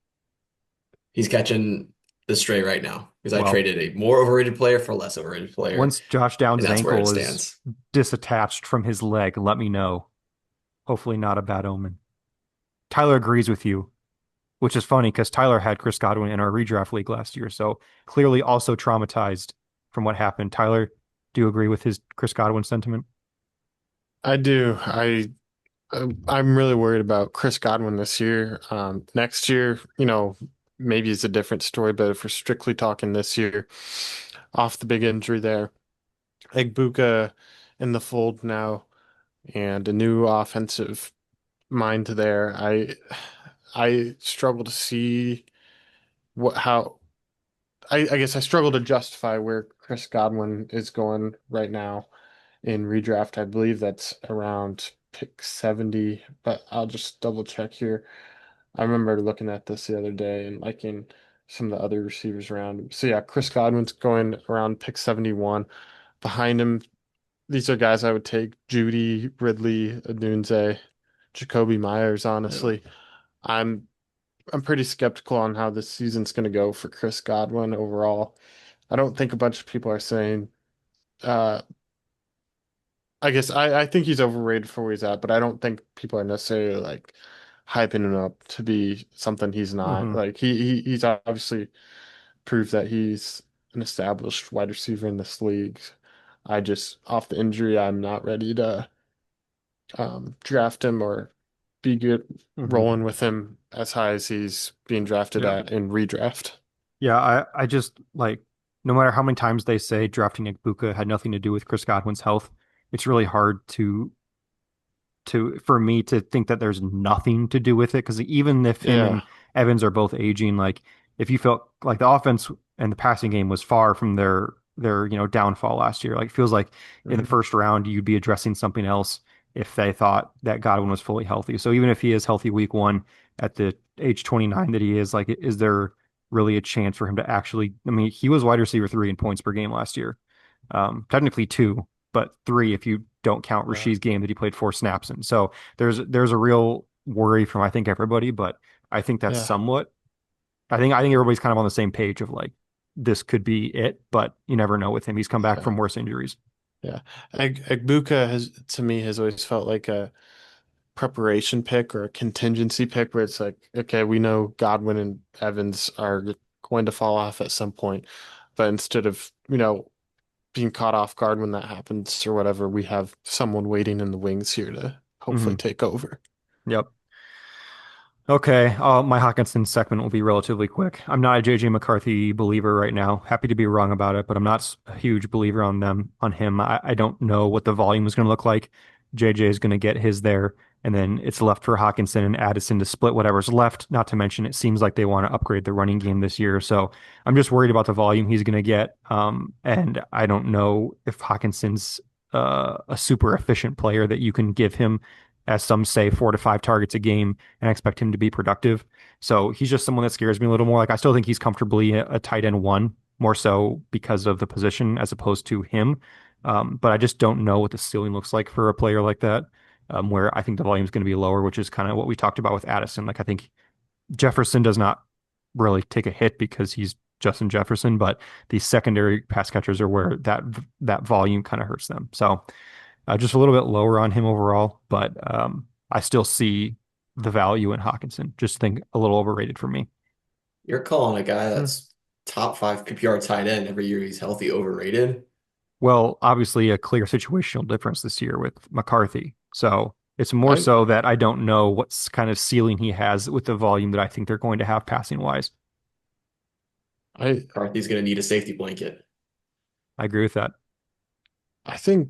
he's catching the stray right now because I Well, traded a more overrated player for a less overrated player, once Josh and Downs' that's where it ankle is stands. disattached from his leg, let me know. Hopefully not a bad omen. Tyler agrees with you, which is funny because Tyler had Chris Godwin in our redraft league last year, so clearly also traumatized from what happened. Tyler, do you agree with his Chris Godwin sentiment? I do. I'm really worried about Chris Godwin this year. Next year, maybe it's a different story, but if we're strictly talking this year, off the big injury there, Egbuka in the fold now, and a new offensive mind there. I struggle to see what how I guess I struggle to justify where Chris Godwin is going right now in redraft. I believe that's around pick 70, but I'll just double check here. I remember looking at this the other day and liking some of the other receivers around him. So yeah, Chris Godwin's going around pick 71. Behind him, these are guys I would take: Judy, Ridley, Odunze, Jacoby Myers, honestly. I'm I'm pretty skeptical on how this season's going to go for Chris Godwin overall. I don't think a bunch of people are saying uh I guess I think he's overrated for where he's at, but I don't think people are necessarily like hyping him up to be something he's not. Hmm. Like he's obviously proved that he's an established wide receiver in this league. I just off the injury, I'm not ready to draft him or be good Hmm. rolling with him as high as he's being drafted Yeah. at in redraft. Yeah, I just like no matter how many times they say drafting Igbuka had nothing to do with Chris Godwin's health, it's really hard to for me to think that there's nothing to do with it because even if him Yeah. and Evans are both aging, like if you felt like the offense and the passing game was far from their downfall last year, like it feels like in the Mhm. first round you'd be addressing something else if they thought that Godwin was fully healthy. So even if he is healthy week one at the age 29 that he is, like is there really a chance for him to actually? I mean, he was wide receiver three in points per game last year, technically two, but three if you don't count Yeah. Rasheed's game that he played four snaps in. So there's a real worry from I think everybody, but I think that's Yeah. somewhat. I think everybody's kind of on the same page of like this could be it, but you never know with him. He's come back Yeah. from worse injuries. Yeah. Egbuka has to me has always felt like a preparation pick or a contingency pick where it's like, okay, we know Godwin and Evans are going to fall off at some point, but instead of, being caught off guard when that happens or whatever, we have someone waiting in the wings here to hopefully Hmm. take over. Yep. Okay, my Hawkinson segment will be relatively quick. I'm not a JJ McCarthy believer right now. Happy to be wrong about it, but I'm not a huge believer on him. I don't know what the volume is going to look like. JJ is going to get his there, and then it's left for Hawkinson and Addison to split whatever's left. Not to mention, it seems like they want to upgrade the running game this year, so I'm just worried about the volume he's going to get. And I don't know if Hawkinson's a super efficient player that you can give him, as some say, 4 to 5 targets a game and I expect him to be productive. So he's just someone that scares me a little more. Like I still think he's comfortably a tight end one, more so because of the position as opposed to him. But I just don't know what the ceiling looks like for a player like that, where I think the volume is going to be lower, which is kind of what we talked about with Addison. Like I think Jefferson does not really take a hit because he's Justin Jefferson, but the secondary pass catchers are where that volume kind of hurts them. So just a little bit lower on him overall, but I still see the value in Hawkinson. Just think a little overrated for me. You're calling a guy Hmm. that's top five PPR tight end every year he's healthy overrated. Well, obviously a clear situational difference this year with McCarthy. So it's more I so that I don't know what's kind of ceiling he has with the volume that I think they're going to have passing wise. I McCarthy's going to need a safety blanket. I agree with that. I think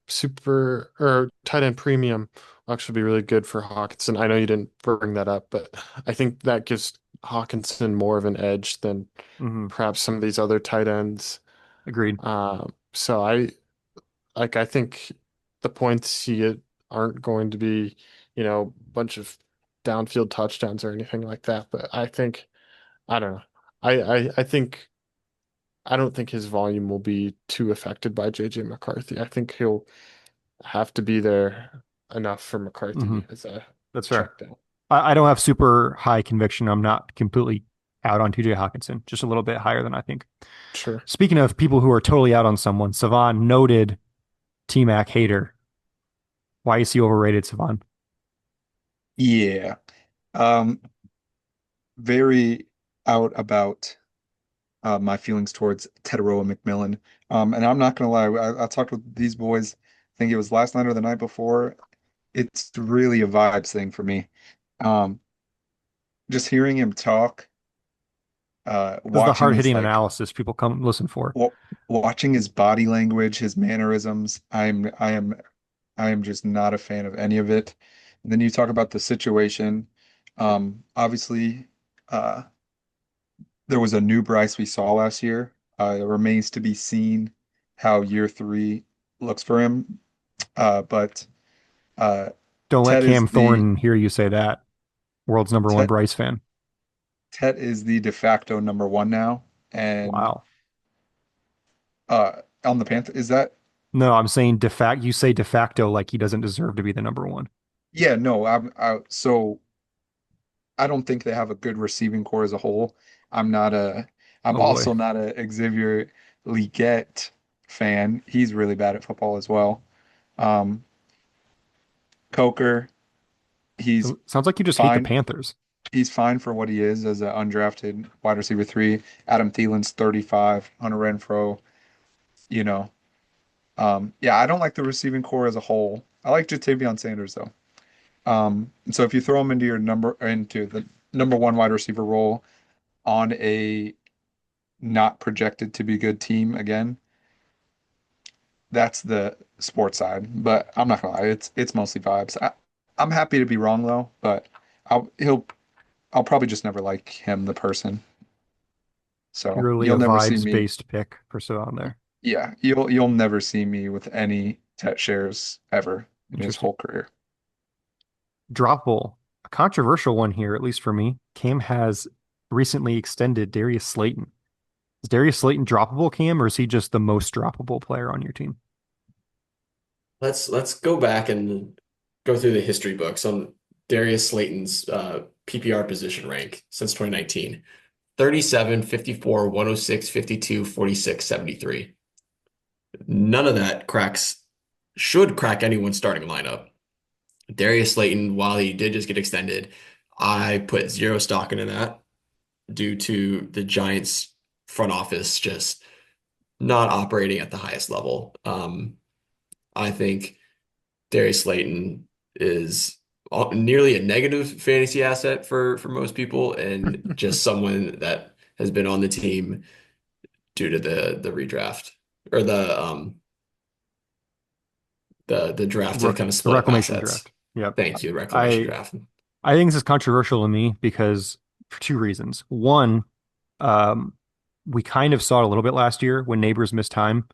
super or tight end premium will actually be really good for Hawkinson. I know you didn't bring that up, but I think that gives Hawkinson more of an edge than Hmm. perhaps some of these other tight ends. Agreed. So I think the points you get aren't going to be, a bunch of downfield touchdowns or anything like that. But I don't know. I think I don't think his volume will be too affected by JJ McCarthy. I think he'll have to be there enough for Hmm. McCarthy as a That's fair. check down. I don't have super high conviction. I'm not completely out on TJ Hawkinson, just a little bit higher than I think. Sure. Speaking of people who are totally out on someone, Cevan, noted T-Mac hater. Why is he overrated, Cevan? Yeah. Um, very out about my feelings towards Teteroa McMillan. And I'm not gonna lie, I talked with these boys, I think it was last night or the night before. It's really a vibes thing for me. Um, just hearing him talk, This is the watching his hard-hitting like analysis people come listen for. wa watching his body language, his mannerisms. I am just not a fan of any of it. And then you talk about the situation. Obviously, uh, there was a new Bryce we saw last year. It remains to be seen how year three looks for him. But uh, Don't let Ted is Cam the Thornton hear you say that. World's number one Ted, Bryce fan. Ted is the de facto number one now. And Wow. on the Panther, is that? No, I'm saying de facto. You say de facto like he doesn't deserve to be the number one. Yeah, no. So I don't think they have a good receiving core as a whole. I'm not a. I'm Oh boy. also not a Xavier Legette fan. He's really bad at football as well. Um, Coker, he's So, sounds like you just hate the fine. Panthers. He's fine for what he is as an undrafted wide receiver three. Adam Thielen's 35. Hunter Renfrow, you know. Yeah, I don't like the receiving core as a whole. I like Jatavion Sanders though. And so if you throw him into the number one wide receiver role on a not projected to be good team again, that's the sports side. But I'm not gonna lie, it's mostly vibes. I'm happy to be wrong though, but I'll he'll I'll probably just never like him, the person. So Purely you'll a never see me. vibes-based pick for Cevan there. Yeah, you'll never see me with any Tet shares ever in his Interesting. whole career. Droppable. A controversial one here, at least for me. Cam has recently extended Darius Slayton. Is Darius Slayton droppable, Cam, or is he just the most droppable player on your team? Let's go back and go through the history books on Darius Slayton's PPR position rank since 2019. 37, 54, 106, 52, 46, 73. None of that should crack anyone's starting lineup. Darius Slayton, while he did just get extended, I put zero stock into that due to the Giants front office just not operating at the highest level. I think Darius Slayton is nearly a negative fantasy asset for most people, and just someone that has been on the team due to the redraft or the draft to kind of The split up reclamation assets. draft. Yep. Thank you, reclamation I draft. I think this is controversial to me because for two reasons. One, um, we kind of saw it a little bit last year when Neighbors missed time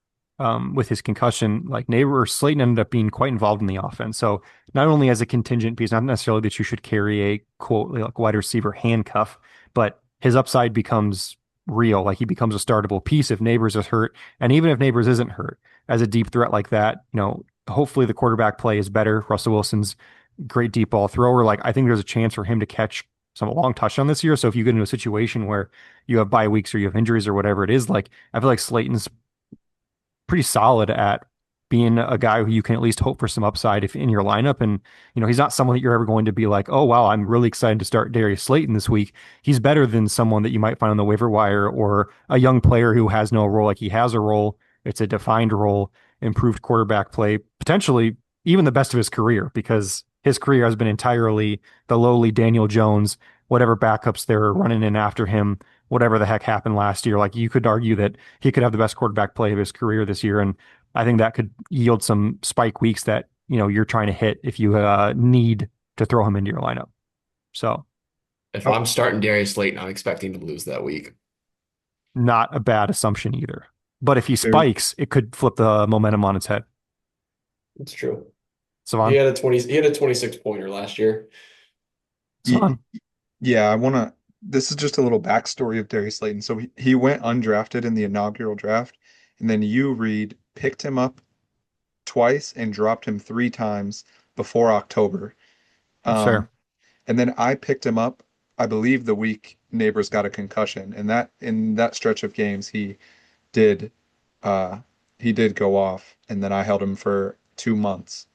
with his concussion. Like Neighbor Slayton ended up being quite involved in the offense. So not only as a contingent piece, not necessarily that you should carry a quote like wide receiver handcuff, but his upside becomes real. Like he becomes a startable piece if Neighbors is hurt, and even if Neighbors isn't hurt, as a deep threat like that, hopefully the quarterback play is better. Russell Wilson's great deep ball thrower. Like I think there's a chance for him to catch some long touchdown this year. So if you get into a situation where you have bye weeks or you have injuries or whatever it is, like I feel like Slayton's pretty solid at being a guy who you can at least hope for some upside if in your lineup. And, he's not someone that you're ever going to be like, oh, wow, I'm really excited to start Darius Slayton this week. He's better than someone that you might find on the waiver wire or a young player who has no role. Like he has a role. It's a defined role, improved quarterback play, potentially even the best of his career because his career has been entirely the lowly Daniel Jones, whatever backups they're running in after him, whatever the heck happened last year. Like you could argue that he could have the best quarterback play of his career this year. And I think that could yield some spike weeks that, you're trying to hit if you need to throw him into your lineup. So If Oh, I'm starting Darius Slayton, I'm expecting to lose that week. not a bad assumption either. But if he there, spikes, it could flip the momentum on its head. It's true. He Savon, had a 20, he had a 26 pointer last year. y- Savon, yeah, I wanna. This is just a little backstory of Darius Slayton. So he went undrafted in the inaugural draft, and then you, Reed, picked him up twice and dropped him three times before October. that's fair. Um, and then I picked him up, I believe, the week Neighbors got a concussion, and that in that stretch of games did uh he did go off, and then I held him for 2 months.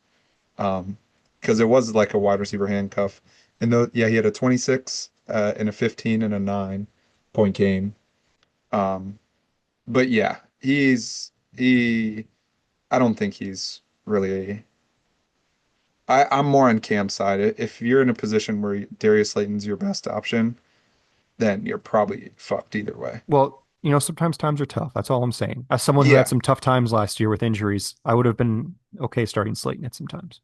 Because it was like a wide receiver handcuff. And though, yeah, he had a 26 and a 15 and a 9 point game. Um, but yeah, he I don't think he's really I'm more on Cam's side. If you're in a position where Darius Slayton's your best option, then you're probably fucked either way. Well, sometimes times are tough. That's all I'm saying. As someone who had Yeah. some tough times last year with injuries, I would have been okay starting Slayton at some times.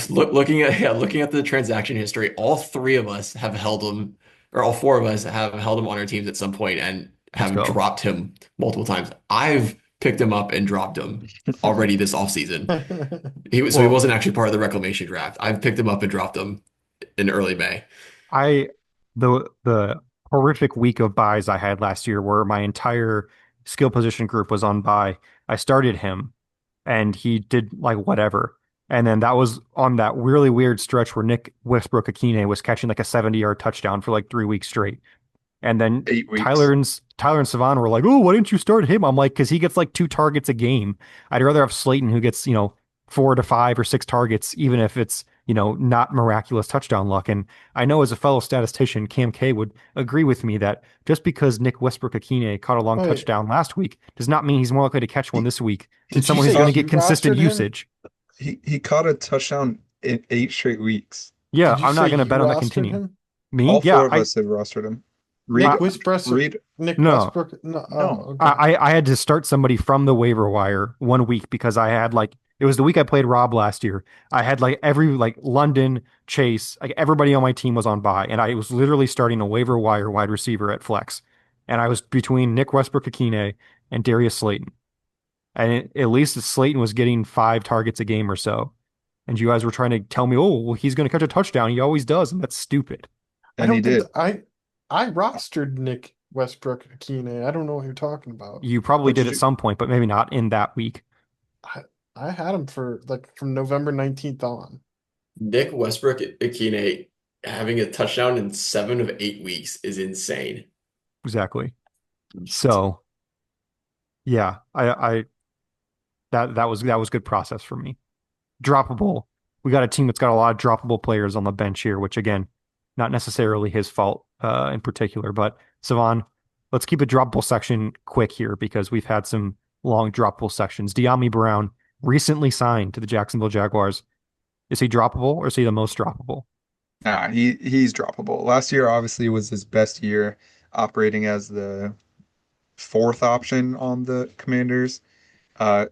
Looking at the transaction history, all three of us have held him, or all four of us have held him on our teams at some point and Let's have go. dropped him multiple times. I've picked him up and dropped him already this offseason. So he Well, wasn't actually part of the reclamation draft. I've picked him up and dropped him in early May. I the horrific week of buys I had last year where my entire skill position group was on buy. I started him and he did like whatever. And then that was on that really weird stretch where Nick Westbrook-Akine was catching like a 70-yard touchdown for like 3 weeks straight. And then 8 weeks. Tyler and Cevan were like, "Oh, why didn't you start him?" I'm like, "Because he gets like 2 targets a game. I'd rather have Slayton who gets 4 to 5 or 6 targets, even if it's not miraculous touchdown luck." And I know as a fellow statistician, Cam K would agree with me that just because Nick Westbrook-Akine caught a long Wait, touchdown last week does not mean he's more likely to catch one He, this week than did you someone who's say going to uh, get you consistent rostered him? usage. he caught a touchdown in 8 straight weeks. Yeah, Did you I'm say not going to you bet on that rostered continuing. him? Me? All Yeah, four of us have rostered him. I Reed, Nick Westbrook. Reed, Nick no. Westbrook. No. no. Oh, okay. I had to start somebody from the waiver wire one week because I had like it was the week I played Rob last year. I had like every like London, Chase, like everybody on my team was on bye, and I was literally starting a waiver wire wide receiver at flex, and I was between Nick Westbrook-Akine and Darius Slayton, and at least Slayton was getting 5 targets a game or so, and you guys were trying to tell me, oh, well, he's going to catch a touchdown. He always does, and that's stupid. I And he don't think did. that I rostered Nick Westbrook Akine. I don't know what you're talking about. You probably What did did at you? some point, but maybe not in that week. I, I had him for like from November 19th on. Nick Westbrook Akine having a touchdown in 7 of 8 weeks is insane. Exactly. So yeah, I that was good process for me. Droppable. We got a team that's got a lot of droppable players on the bench here, which again, not necessarily his fault in particular. But Cevan, let's keep a droppable section quick here because we've had some long droppable sections. De'Ami Brown recently signed to the Jacksonville Jaguars. Is he droppable or is he the most droppable? Nah, he's droppable. Last year obviously was his best year operating as the fourth option on the Commanders.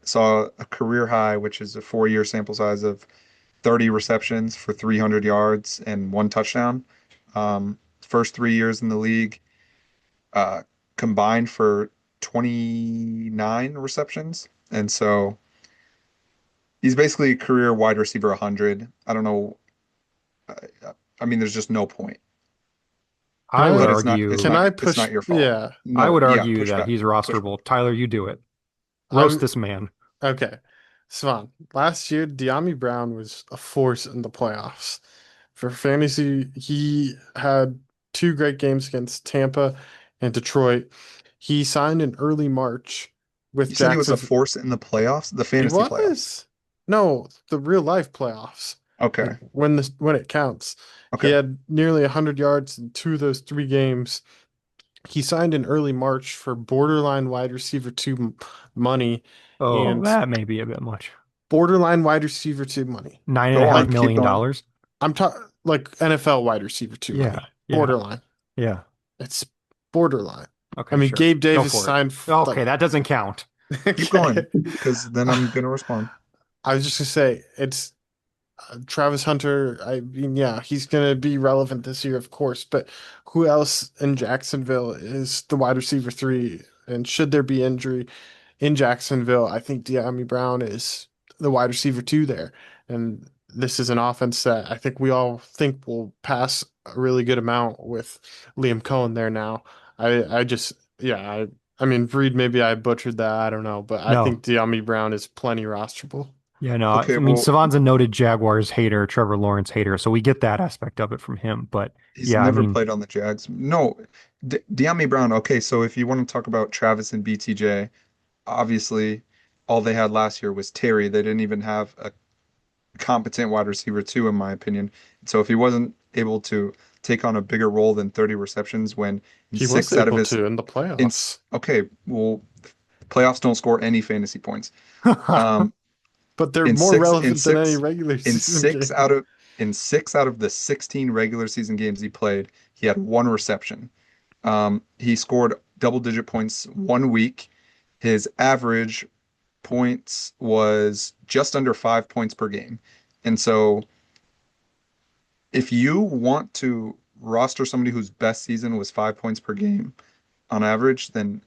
Saw a career high, which is a 4-year sample size of 30 receptions for 300 yards and 1 touchdown. First 3 years in the league, uh, combined for 29 receptions. And so he's basically career wide receiver 100. I don't know. I mean, there's just no point. Can I would But I it's argue, can not I it's push? not your fault. Yeah, I No, would yeah, argue push that back. he's Push back. rosterable. Tyler, you do it. Roast I'm this man. okay. Swan, last year De'Ami Brown was a force in the playoffs. For fantasy, he had 2 great games against Tampa and Detroit. He signed in early March with You said he was a Jacksonville. force in the playoffs, the He fantasy playoffs. was. No, the real life playoffs. Like Okay. when it counts. He Okay. had nearly 100 yards in 2 of those 3 games. He signed in early March for borderline wide receiver two money Oh, and that may be a bit much. borderline wide receiver two money. Nine and a Go half on. Keep million going. dollars. I'm talking like NFL wide receiver two Yeah, money. yeah, Borderline. yeah. It's borderline. I Okay, mean, sure. Gabe Go Davis for it. signed Okay, like that doesn't count. Keep okay. going, because then I'm gonna respond. I was just gonna say it's Travis Hunter, I mean, yeah, he's going to be relevant this year, of course, but who else in Jacksonville is the wide receiver three? And should there be injury in Jacksonville, I think De'Ami Brown is the wide receiver two there. And this is an offense that I think we all think will pass a really good amount with Liam Cohen there now. I just, yeah, I mean, Reed, maybe I butchered that. I don't know, but I No. think De'Ami Brown is plenty rosterable. Yeah, no. I Okay, mean, well, Savan's a noted Jaguars hater, Trevor Lawrence hater, so we get that aspect of it from him. But he's yeah, I never mean, played on the Jags. No, D De'Ami Brown. Okay, so if you want to talk about Travis and BTJ, obviously all they had last year was Terry. They didn't even have a competent wide receiver two, in my opinion. So if he wasn't able to take on a bigger role than 30 receptions when in He was six out of able his to in the in playoffs. okay, well, playoffs don't score any fantasy points. Um, But they're in more six in relevant than any six regular in season six game. out of in 6 out of the 16 regular season games he played, he had 1 reception. He scored double-digit points 1 week. His average points was just under 5 points per game. And so if you want to roster somebody whose best season was 5 points per game on average, then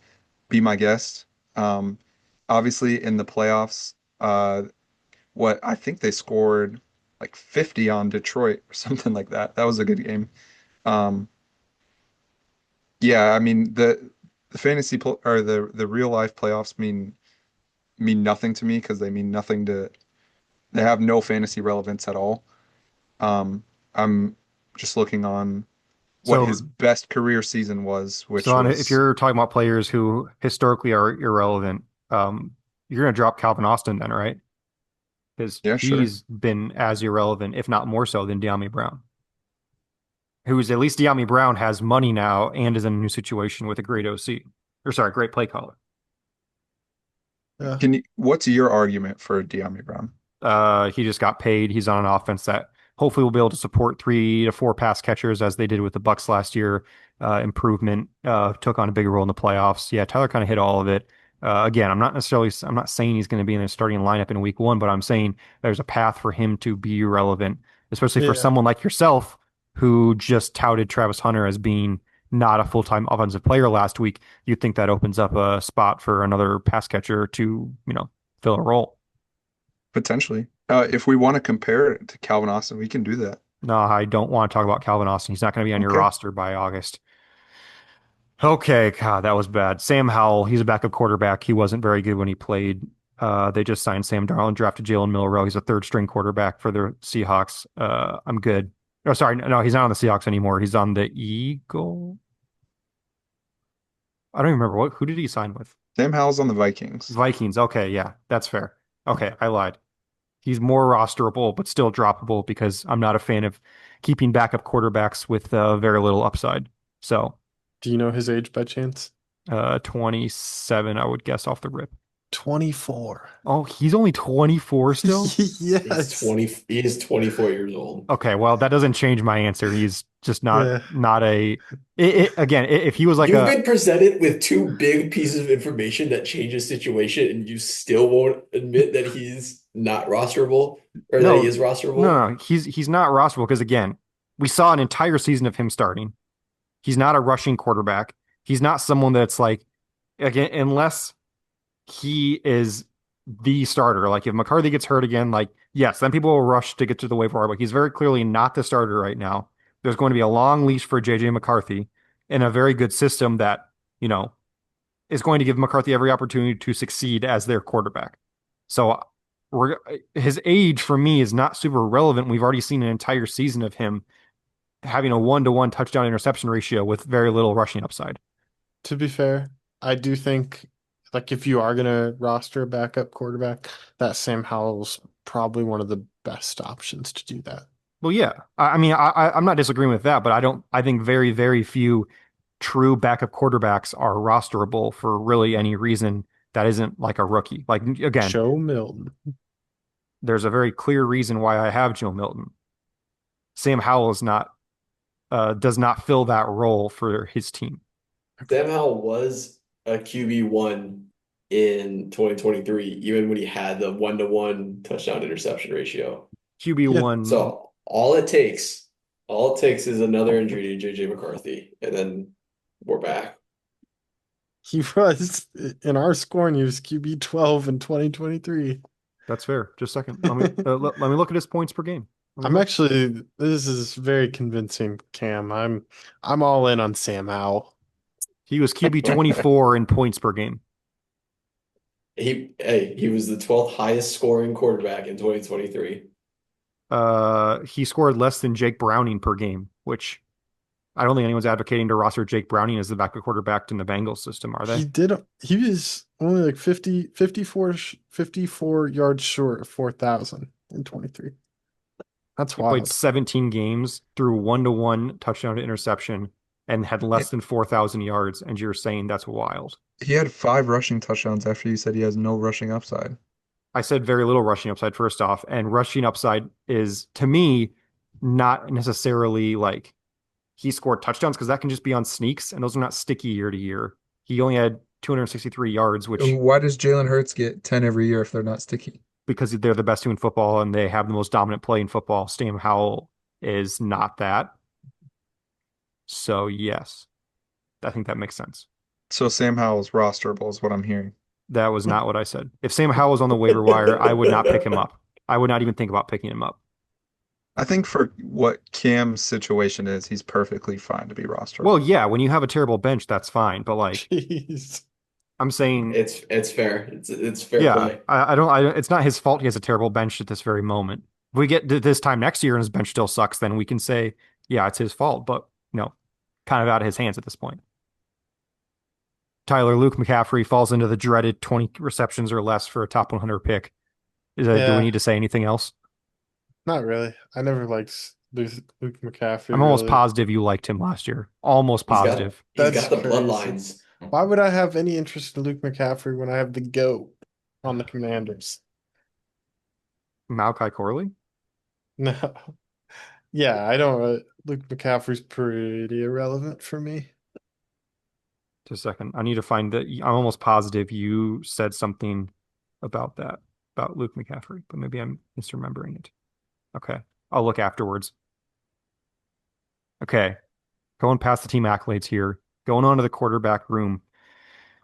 be my guest. Um, Obviously, in the playoffs, what I think they scored like 50 on Detroit or something like that. That was a good game. Um, yeah, I mean the fantasy pl or the real life playoffs mean nothing to me because they mean nothing to they have no fantasy relevance at all. Um, I'm just looking on what his so best career season was, which Savan, if was you're talking about players who historically are irrelevant, you're gonna drop Calvin Austin then, right? Because yeah, sure. he's been as irrelevant, if not more so, than De'Ami Brown, who's at least De'Ami Brown has money now and is in a new situation with a great OC, or sorry, great play caller. Yeah. What's your argument for De'Ami Brown? He just got paid. He's on an offense that hopefully will be able to support 3 to 4 pass catchers as they did with the Bucks last year. Improvement, took on a bigger role in the playoffs. Yeah, Tyler kind of hit all of it. Again, I'm not saying he's going to be in the starting lineup in week 1, but I'm saying there's a path for him to be relevant, especially for Yeah. someone like yourself who just touted Travis Hunter as being not a full-time offensive player last week. You'd think that opens up a spot for another pass catcher to, fill a role. Potentially. If we want to compare it to Calvin Austin, we can do that. No, I don't want to talk about Calvin Austin. He's not going to be on your Okay. roster by August. Okay, God, that was bad. Sam Howell, he's a backup quarterback. He wasn't very good when he played. They just signed Sam Darnold and drafted Jalen Milroe. He's a third string quarterback for the Seahawks. I'm good. Oh, sorry. No, he's not on the Seahawks anymore. He's on the Eagle. I don't even remember who did he sign with? Sam Howell's on the Vikings. Vikings. Okay, yeah, that's fair. Okay, I lied. He's more rosterable, but still droppable because I'm not a fan of keeping backup quarterbacks with very little upside. So, Do you know his age by chance? 27, I would guess off the rip. 24. Oh, he's only 24 still? Yes. He is 24 years old. Okay, well, that doesn't change my answer. He's just Yeah. not a again, if he was like You've been presented with two big pieces of information that change his situation, and you still won't admit that he's not rosterable or that he is rosterable. No, he's not rosterable because again, we saw an entire season of him starting. He's not a rushing quarterback. He's not someone that's like, again, unless he is the starter. Like if McCarthy gets hurt again, like yes, then people will rush to get to the waiver wire. But he's very clearly not the starter right now. There's going to be a long leash for JJ McCarthy in a very good system that is going to give McCarthy every opportunity to succeed as their quarterback. So his age for me is not super relevant. We've already seen an entire season of him having a 1-to-1 touchdown interception ratio with very little rushing upside. To be fair, I do think like if you are gonna roster a backup quarterback, that Sam Howell's probably one of the best options to do that. Well, yeah. I mean, I'm not disagreeing with that, but I think very, very few true backup quarterbacks are rosterable for really any reason that isn't like a rookie. Like, again, Joe Milton. there's a very clear reason why I have Joe Milton. Sam Howell does not fill that role for his team. Sam Howell was a QB1 in 2023, even when he had the 1-to-1 touchdown interception ratio. QB1. So all it takes is another injury to JJ McCarthy, and then we're back. He was in our scoring, he was QB 12 in 2023. That's fair. Just a second. Let me look at his points per game. This is very convincing, Cam. I'm all in on Sam Howell. He was QB 24 in points per game. He was the 12th highest scoring quarterback in 2023. He scored less than Jake Browning per game, which I don't think anyone's advocating to roster Jake Browning as the backup quarterback in the Bengals system, are they? He was only like 54 yards short of 4,000 in 23. That's He wild. played 17 games, threw 1-to-1 touchdown to interception, and had less than 4,000 yards. And you're saying that's wild. He had 5 rushing touchdowns after you said he has no rushing upside. I said very little rushing upside first off, and rushing upside is, to me, not necessarily like he scored touchdowns because that can just be on sneaks, and those are not sticky year to year. He only had 263 yards, which Why does Jalen Hurts get 10 every year if they're not sticky? because they're the best team in football and they have the most dominant play in football. Sam Howell is not that. So yes, I think that makes sense. So Sam Howell's rosterable is what I'm hearing. That was not what I said. If Sam Howell was on the waiver wire, I would not pick him up. I would not even think about picking him up. I think for what Cam's situation is, he's perfectly fine to be rosterable. Well, yeah, when you have a terrible bench, that's fine. But like, Jeez. I'm saying It's fair. It's fair yeah, play. I don't. It's not his fault. He has a terrible bench at this very moment. If we get to this time next year and his bench still sucks, then we can say, yeah, it's his fault. But kind of out of his hands at this point. Tyler, Luke McCaffrey falls into the dreaded 20 receptions or less for a top 100 pick. Do we need to say anything else? Not really. I never liked Luke McCaffrey. I'm almost really. positive you liked him last year. Almost positive. He's That's got the crazy. bloodlines. Why would I have any interest in Luke McCaffrey when I have the GOAT on the Commanders? Malachi Corley? No. Yeah, I don't. Luke McCaffrey's pretty irrelevant for me. Just a second. I need to find that. I'm almost positive you said something about that, about Luke McCaffrey, but maybe I'm misremembering it. Okay. I'll look afterwards. Okay. Going past the team accolades here, going on to the quarterback room.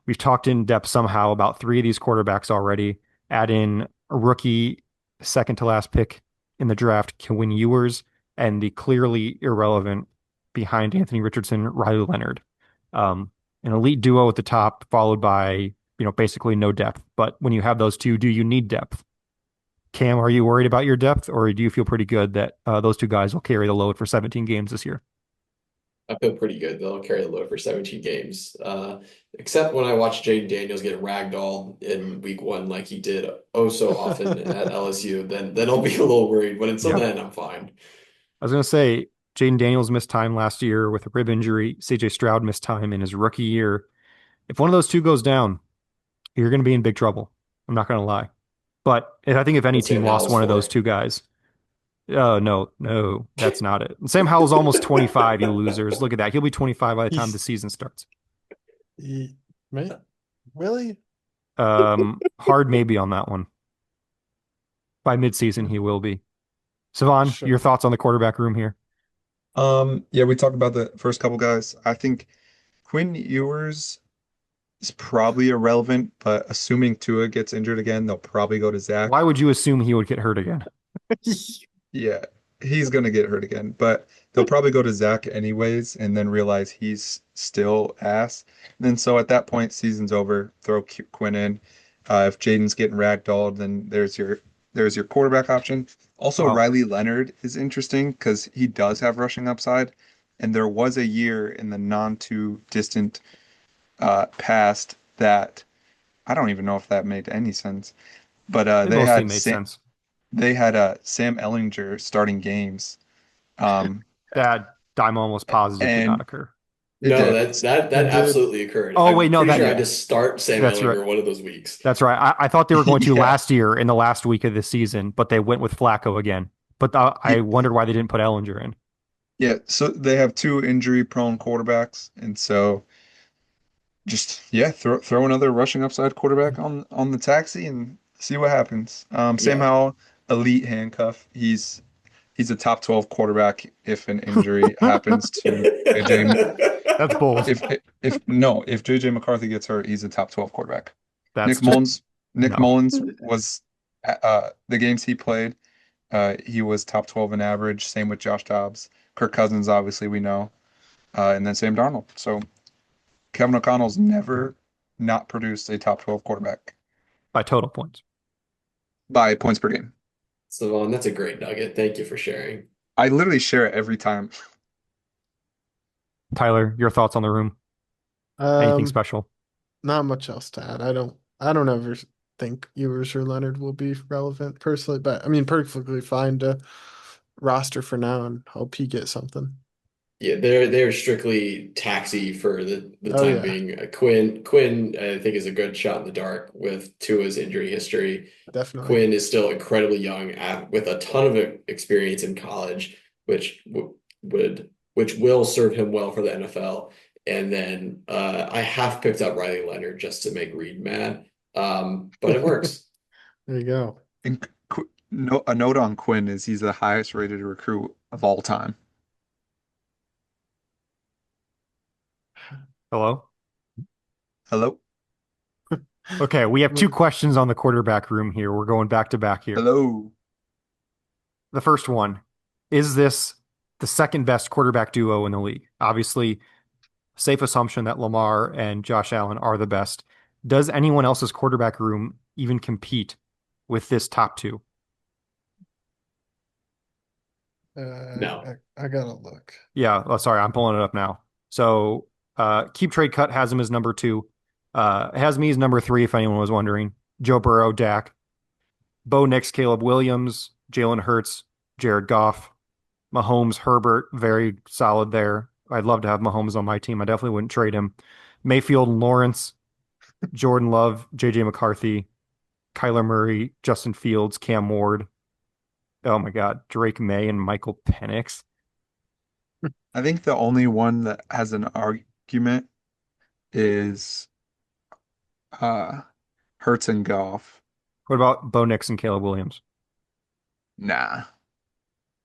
We've talked in depth somehow about three of these quarterbacks already. Add in a rookie second to last pick in the draft, Quinn Ewers, and the clearly irrelevant behind Anthony Richardson, Riley Leonard. An elite duo at the top, followed by, basically no depth. But when you have those two, do you need depth? Cam, are you worried about your depth, or do you feel pretty good that those two guys will carry the load for 17 games this year? I feel pretty good. They'll carry the load for 17 games. Except when I watch Jaden Daniels get ragdolled in week one like he did oh so often at LSU, then I'll be a little worried. But until Yeah. then, I'm fine. I was going to say, Jaden Daniels missed time last year with a rib injury. CJ Stroud missed time in his rookie year. If one of those two goes down, you're going to be in big trouble. I'm not going to lie. But I think if any What team Sam lost Howell's one of those for. two guys, no, that's not it. Sam Howell's almost 25, you losers. Look at that. He'll be 25 by the time the He's season starts. man, really? Hard maybe on that one. By midseason, he will be. Cevan, your Sure. thoughts on the quarterback room here? Yeah, we talked about the first couple guys. I think Quinn Ewers is probably irrelevant, but assuming Tua gets injured again, they'll probably go to Why Zach. would you assume he would get hurt again? Yeah, he's gonna get hurt again, but they'll probably go to Zach anyways, and then realize he's still ass. And then so at that point, season's over. Throw Quinn in. If Jaden's getting ragdolled, then there's your quarterback option. Also, Well, Riley Leonard is interesting because he does have rushing upside, and there was a year in the non too distant past that I don't even know if that made any sense, but it mostly made sense. they had Sam Ellinger starting games. Um, That I'm almost positive did not and occur. it No, did. It that did. absolutely occurred. Oh, wait, I'm no, pretty that sure I Yeah. just start Sam that's right. Ellinger one of those weeks. That's right. I thought they were going to Yeah. last year in the last week of the season, but they went with Flacco again. But I Ye- wondered why they didn't put Ellinger in. Yeah. So they have two injury prone quarterbacks. And so just yeah, throw another rushing upside quarterback on the taxi and see what happens. Sam Yeah. Howell, elite handcuff. He's a top 12 quarterback if an injury happens to JJ. That's bold. If JJ McCarthy gets hurt, he's a top 12 quarterback. That's Nick just Mullins Nick no. Mullins was the games he played, he was top 12 in average. Same with Josh Dobbs. Kirk Cousins, obviously we know, and then Sam Darnold. So Kevin O'Connell's never not produced a top 12 quarterback By total points. by points per game. Savon, that's a great nugget. Thank you for sharing. I literally share it every time. Tyler, your thoughts on the room? Anything Um, special? not much else to add. I don't ever think Ewers or Leonard will be relevant personally, but I mean perfectly fine to roster for now and hope he gets something. Yeah, they're strictly taxi for the Oh time yeah, being. Quinn, I think is a good shot in the dark with Tua's injury history. definitely. Quinn is still incredibly young with a ton of experience in college, which which will serve him well for the NFL. And then I have picked up Riley Leonard just to make Reed mad, but it works. There you go. And no, a note on Quinn is he's the highest rated recruit of all time. Hello? Hello? Okay, we have two questions on the quarterback room here. We're going back to back here. Hello? The first one, is this the second best quarterback duo in the league? Obviously, safe assumption that Lamar and Josh Allen are the best. Does anyone else's quarterback room even compete with this top two? No. I gotta look. Yeah, sorry, I'm pulling it up now. So, KeepTradeCut has him as number two. Has me as number three, if anyone was wondering. Joe Burrow, Dak, Bo Nix, Caleb Williams, Jalen Hurts, Jared Goff, Mahomes, Herbert, very solid there. I'd love to have Mahomes on my team. I definitely wouldn't trade him. Mayfield and Lawrence, Jordan Love, JJ McCarthy, Kyler Murray, Justin Fields, Cam Ward, Oh my God, Drake May and Michael Penix. I think the only one that has an argument is uh Hurts and Goff. What about Bo Nix and Caleb Williams? Nah.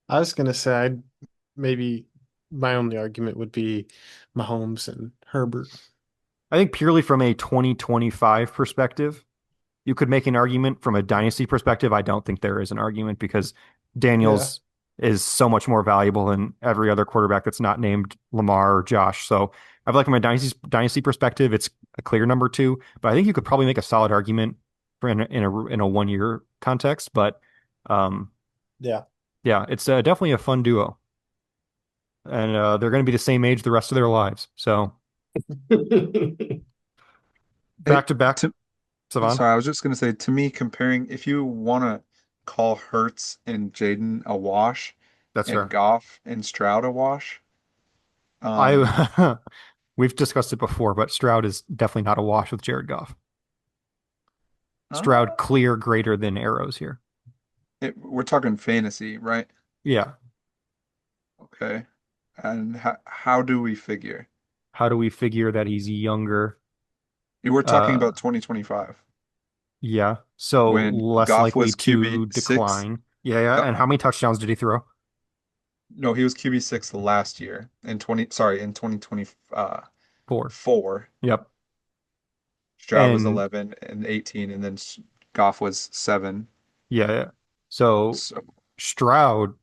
I was gonna say I'd maybe my only argument would be Mahomes and Herbert. I think purely from a 2025 perspective, you could make an argument. From a dynasty perspective, I don't think there is an argument because Yeah. Daniels is so much more valuable than every other quarterback that's not named Lamar or Josh. So I feel like from a dynasty perspective, it's a clear number two. But I think you could probably make a solid argument for in a 1 year context. But um, Yeah. yeah, it's definitely a fun duo, and they're going to be the same age the rest of their lives. So back It to back, to Savan. Sorry, I was just gonna say to me comparing if you wanna call Hurts and Jaden a wash That's and fair. Goff and Stroud a wash, um I we've discussed it before, but Stroud is definitely not a wash with Jared Goff. Stroud uh, clear greater than arrows here. we're talking fantasy, right? Yeah. Okay. And how do we figure? How do we figure that he's younger? We're talking Uh, about 2025 yeah. So when less Goff likely was to QB6. decline. Yeah, yeah. And how many touchdowns did he throw? No, he was QB6 last year in 2024. 4. Yep. Stroud was And 11 and 18, and then Goff was 7. yeah, yeah. So So Stroud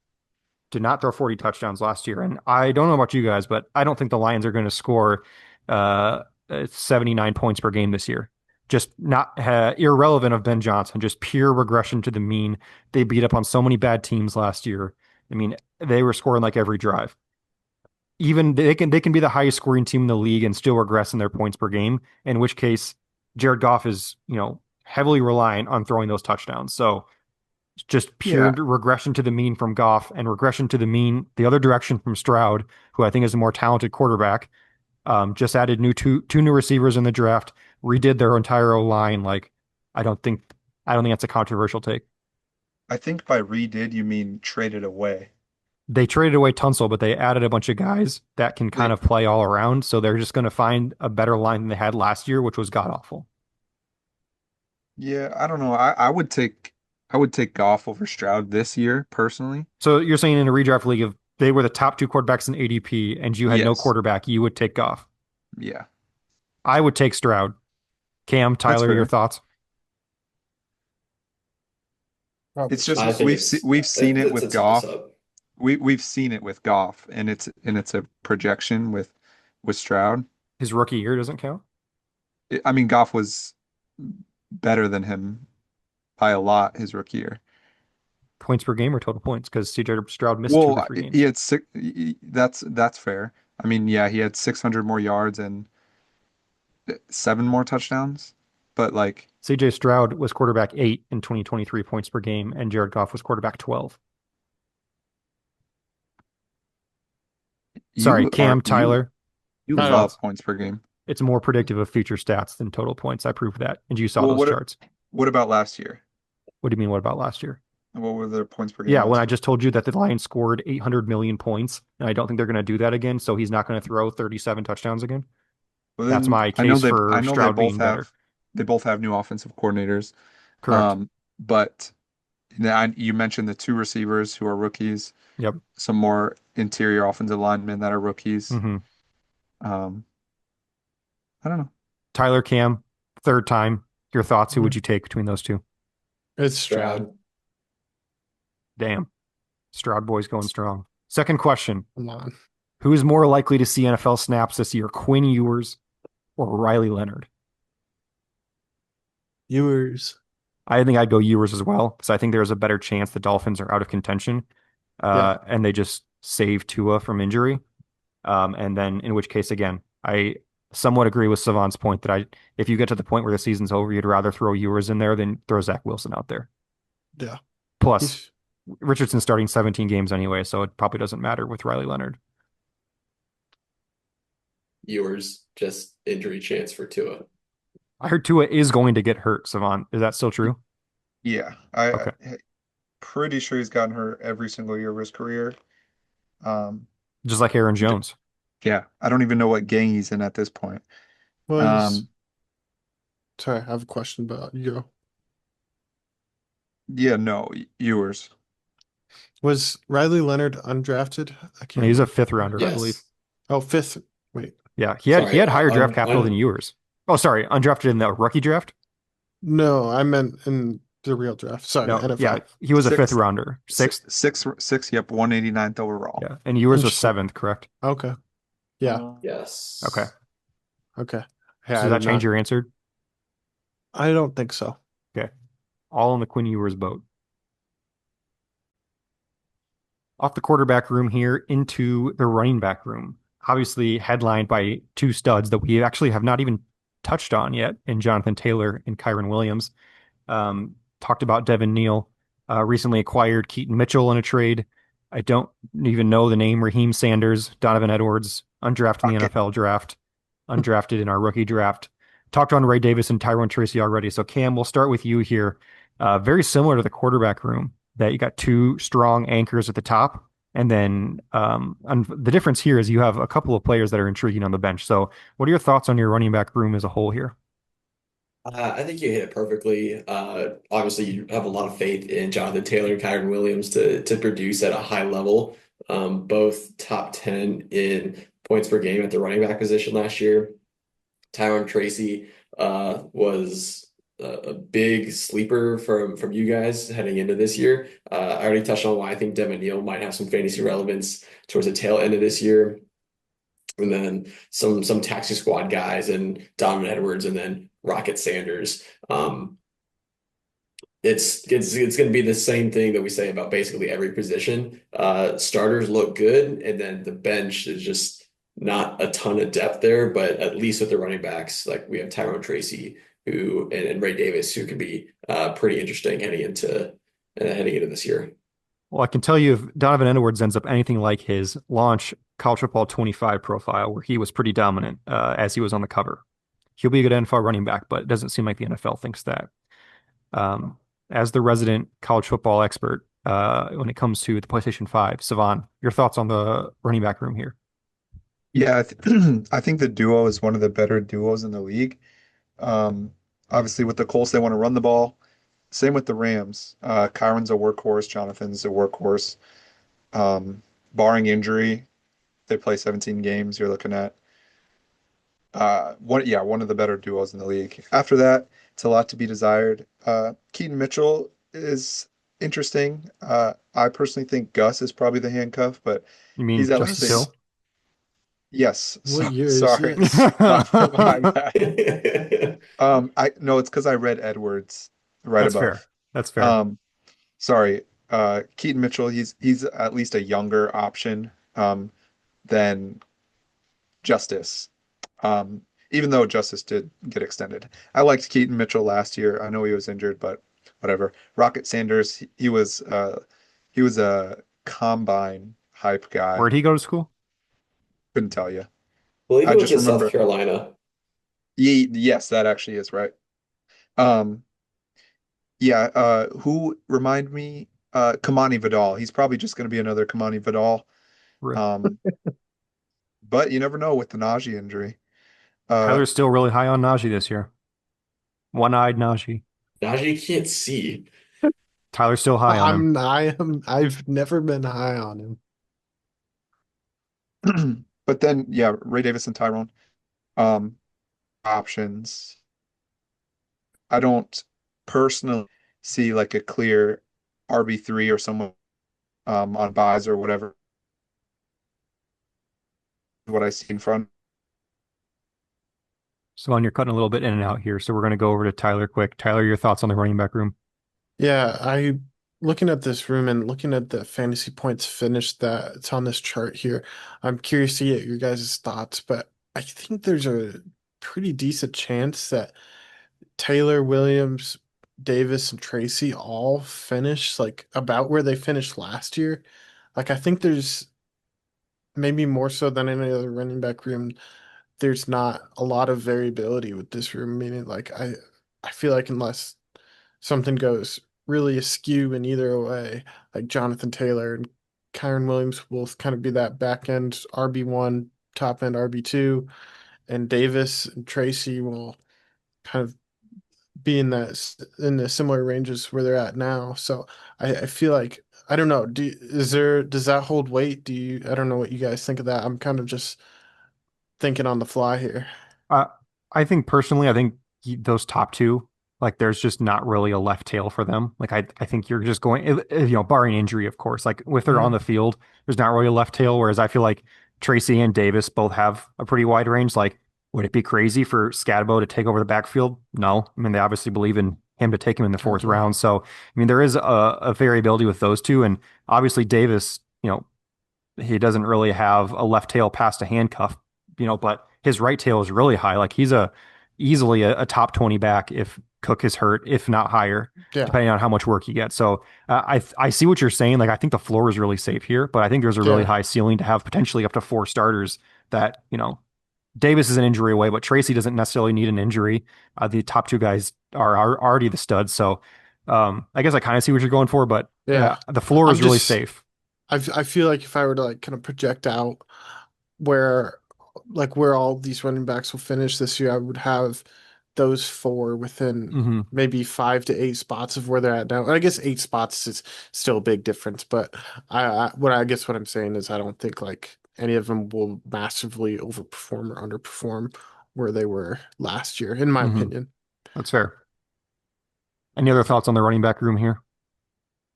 did not throw 40 touchdowns last year. And I don't know about you guys, but I don't think the Lions are going to score 79 points per game this year. Just not irrelevant of Ben Johnson, just pure regression to the mean. They beat up on so many bad teams last year. I mean, they were scoring like every drive. Even they can be the highest scoring team in the league and still regress in their points per game, in which case Jared Goff is, heavily reliant on throwing those touchdowns. So just pure yeah, regression to the mean from Goff and regression to the mean the other direction from Stroud, who I think is a more talented quarterback. Just added two new receivers in the draft, redid their entire O line. Like, I don't think I don't think that's a controversial take. I think by redid you mean traded away. They traded away Tunsil, but they added a bunch of guys that can kind They, of play all around. So they're just going to find a better line than they had last year, which was god awful. yeah, I don't know. I would take Goff over Stroud this year personally. So you're saying in a redraft league, if they were the top two quarterbacks in ADP and you had no Yes. quarterback, you would take Goff. Yeah, I would take Stroud. Cam, that's Tyler, your fair. thoughts? Probably It's just I Stroud. think we've seen it it's with a toss Goff. up. We've seen it with Goff, and it's a projection with Stroud. His rookie year doesn't count. I mean, Goff was better than him by a lot his rookie year. Points per game or total points? Because CJ Stroud missed two of Well, the three he games. had six. That's fair. I mean, yeah, he had 600 more yards and 7 more touchdowns. But like CJ Stroud was quarterback 8 in 2023 points per game, and Jared Goff was quarterback 12. Sorry, you are Cam, Tyler, you your I don't love thoughts? points per game. It's more predictive of future stats than total points. I proved that. And you saw Well, those charts. what about last year? What do you mean? What about last year? What were their points per game Yeah, when last I year? just told you that the Lions scored 800 million points, and I don't think they're going to do that again, so he's not going to throw 37 touchdowns again. Well, That's then my case I for know Stroud being better. they both have new offensive coordinators. Correct. But you mentioned the two receivers who are rookies, Yep. some more interior offensive linemen that are rookies. hmm Um, I don't know. Tyler, Cam, third time. Your thoughts? Who would Mhm. you take between those two? It's Stroud. Stroud. Damn. Stroud boys going strong. Second question. Come on. Who is more likely to see NFL snaps this year, Quinn Ewers or Riley Leonard? Ewers. I think I'd go Ewers as well because I think there's a better chance the Dolphins are out of contention Yeah. and they just save Tua from injury. And then in which case, again, I somewhat agree with Savant's point that if you get to the point where the season's over, you'd rather throw Ewers in there than throw Zach Wilson out there. Yeah. Plus, He's Richardson's starting 17 games anyway, so it probably doesn't matter with Riley Leonard. Ewers, just injury chance for Tua. I heard Tua is going to get hurt, Savant. Is that still true? Yeah, Okay. pretty sure he's gotten hurt every single year of his career. Um, Just like Aaron d- Jones. yeah, I don't even know what gang he's in at this point. Was Um, sorry, I have a question about you go. yeah, no, Ewers. Was Riley Leonard undrafted? I And can't he's a remember. fifth rounder, I believe. Yes. Oh, fifth. Wait. Yeah, he Sorry. had higher draft capital than Un Ewers. Oh, sorry, undrafted in the rookie draft. No, I meant in the real draft. Sorry, No, yeah, NFL. he was a fifth Six, rounder, sixth. six, yep, 189th overall. Yeah, and Ewers was Interesting. seventh, correct? Okay. Yeah. Okay. yes. Okay. Yeah, So I does that did change not. your answer? I don't think so. Okay, all in the Quinn Ewers boat. Off the quarterback room here into the running back room. Obviously headlined by two studs that we actually have not even touched on yet in Jonathan Taylor and Kyron Williams. Talked about Devin Neal, recently acquired Keaton Mitchell in a trade. I don't even know the name. Raheem Sanders, Donovan Edwards, undrafted in the Rocket. NFL draft, undrafted in our rookie draft. Talked on Ray Davis and Tyrone Tracy already. So Cam, we'll start with you here. Very similar to the quarterback room, that you got two strong anchors at the top. And then the difference here is you have a couple of players that are intriguing on the bench. So what are your thoughts on your running back room as a whole here? I think you hit it perfectly. Obviously, you have a lot of faith in Jonathan Taylor and Kyron Williams to produce at a high level. Both top 10 in points per game at the running back position last year. Tyrone Tracy was a big sleeper from you guys heading into this year. I already touched on why I think Devin Neal might have some fantasy relevance towards the tail end of this year. And then some taxi squad guys and Donovan Edwards and then Rocket Sanders. It's going to be the same thing that we say about basically every position. Starters look good, and then the bench is just not a ton of depth there. But at least with the running backs, like we have Tyrone Tracy who and Ray Davis who can be pretty interesting heading into this year. Well, I can tell you if Donovan Edwards ends up anything like his launch college football 25 profile, where he was pretty dominant as he was on the cover, he'll be a good NFL running back, but it doesn't seem like the NFL thinks that. Um, as the resident college football expert, when it comes to the PlayStation 5, Cevan, your thoughts on the running back room here? Yeah, I think the duo is one of the better duos in the league. Um, Obviously, with the Colts, they want to run the ball. Same with the Rams. Kyron's a workhorse. Jonathan's a workhorse. Barring injury, they play 17 games. You're looking at one of the better duos in the league. After that, it's a lot to be desired. Keaton Mitchell is interesting. I personally think Gus is probably the handcuff, but You mean he's at least Justice a Gus, Hill? yes. what So, year is sorry, this? my bad. I no, it's because I read Edwards right That's fair. above. That's fair. Um, Sorry, Keaton Mitchell. He's at least a younger option than Justice. Even though Justice did get extended. I liked Keaton Mitchell last year. I know he was injured, but whatever. Rocket Sanders, he was a combine hype Where'd guy. he go to school? Couldn't tell you. I believe I it was just in South remember. Carolina. Yes, that actually is right. Um, yeah. Who remind me? Kamani Vidal. He's probably just going to be another Kamani Vidal. Rip. Um, but you never know with the Najee injury. Uh, Tyler's still really high on Najee this year. One-eyed Najee. Najee can't see. Tyler's still high on him. I've never been high on him. but then yeah, Ray Davis and Tyrone. Um, Options. I don't personally see like a clear RB3 or someone on buys or whatever. What I see in front. Savon, you're cutting a little bit in and out here, so we're going to go over to Tyler quick. Tyler, your thoughts on the running back room? Yeah, I looking at this room and looking at the fantasy points finished that it's on this chart here. I'm curious to get your guys' thoughts, but I think there's a pretty decent chance that Taylor, Williams, Davis, and Tracy all finish like about where they finished last year. Like I think there's maybe more so than any other running back room, there's not a lot of variability with this room, meaning like I feel like unless something goes really askew in either way. Like Jonathan Taylor and Kyron Williams will kind of be that back end RB1, top end RB2, and Davis and Tracy will kind of be in in the similar ranges where they're at now. So I feel like I don't know. Does that hold weight? I don't know what you guys think of that. I'm kind of just thinking on the fly here. Uh, I think personally, I think those top two, like there's just not really a left tail for them. Like I think you're just going, barring injury, of course. Like if they're on Mhm. the field, there's not really a left tail. Whereas I feel like Tracy and Davis both have a pretty wide range. Like, would it be crazy for Scatabo to take over the backfield? No. I mean, they obviously believe in him to take him in the fourth Gotcha. round. So, I mean, there is a variability with those two, and obviously Davis, he doesn't really have a left tail past a handcuff, but his right tail is really high. Like he's easily a top 20 back if Cook is hurt, if not higher, Yeah. depending on how much work he gets. So I see what you're saying. Like I think the floor is really safe here, but I think there's a really Yeah. high ceiling to have potentially up to four starters that, Davis is an injury away, but Tracy doesn't necessarily need an injury. The top two guys are already the studs. So I guess I kind of see what you're going for, but Yeah. the floor I'm is really just safe. I feel like if I were to like kind of project out where where all these running backs will finish this year, I would have those four within Hmm. maybe 5 to 8 spots of where they're at now. And I guess 8 spots is still a big difference, but I guess what I'm saying is I don't think like any of them will massively overperform or underperform where they were last year, in my Hmm. opinion. That's fair. Any other thoughts on the running back room here?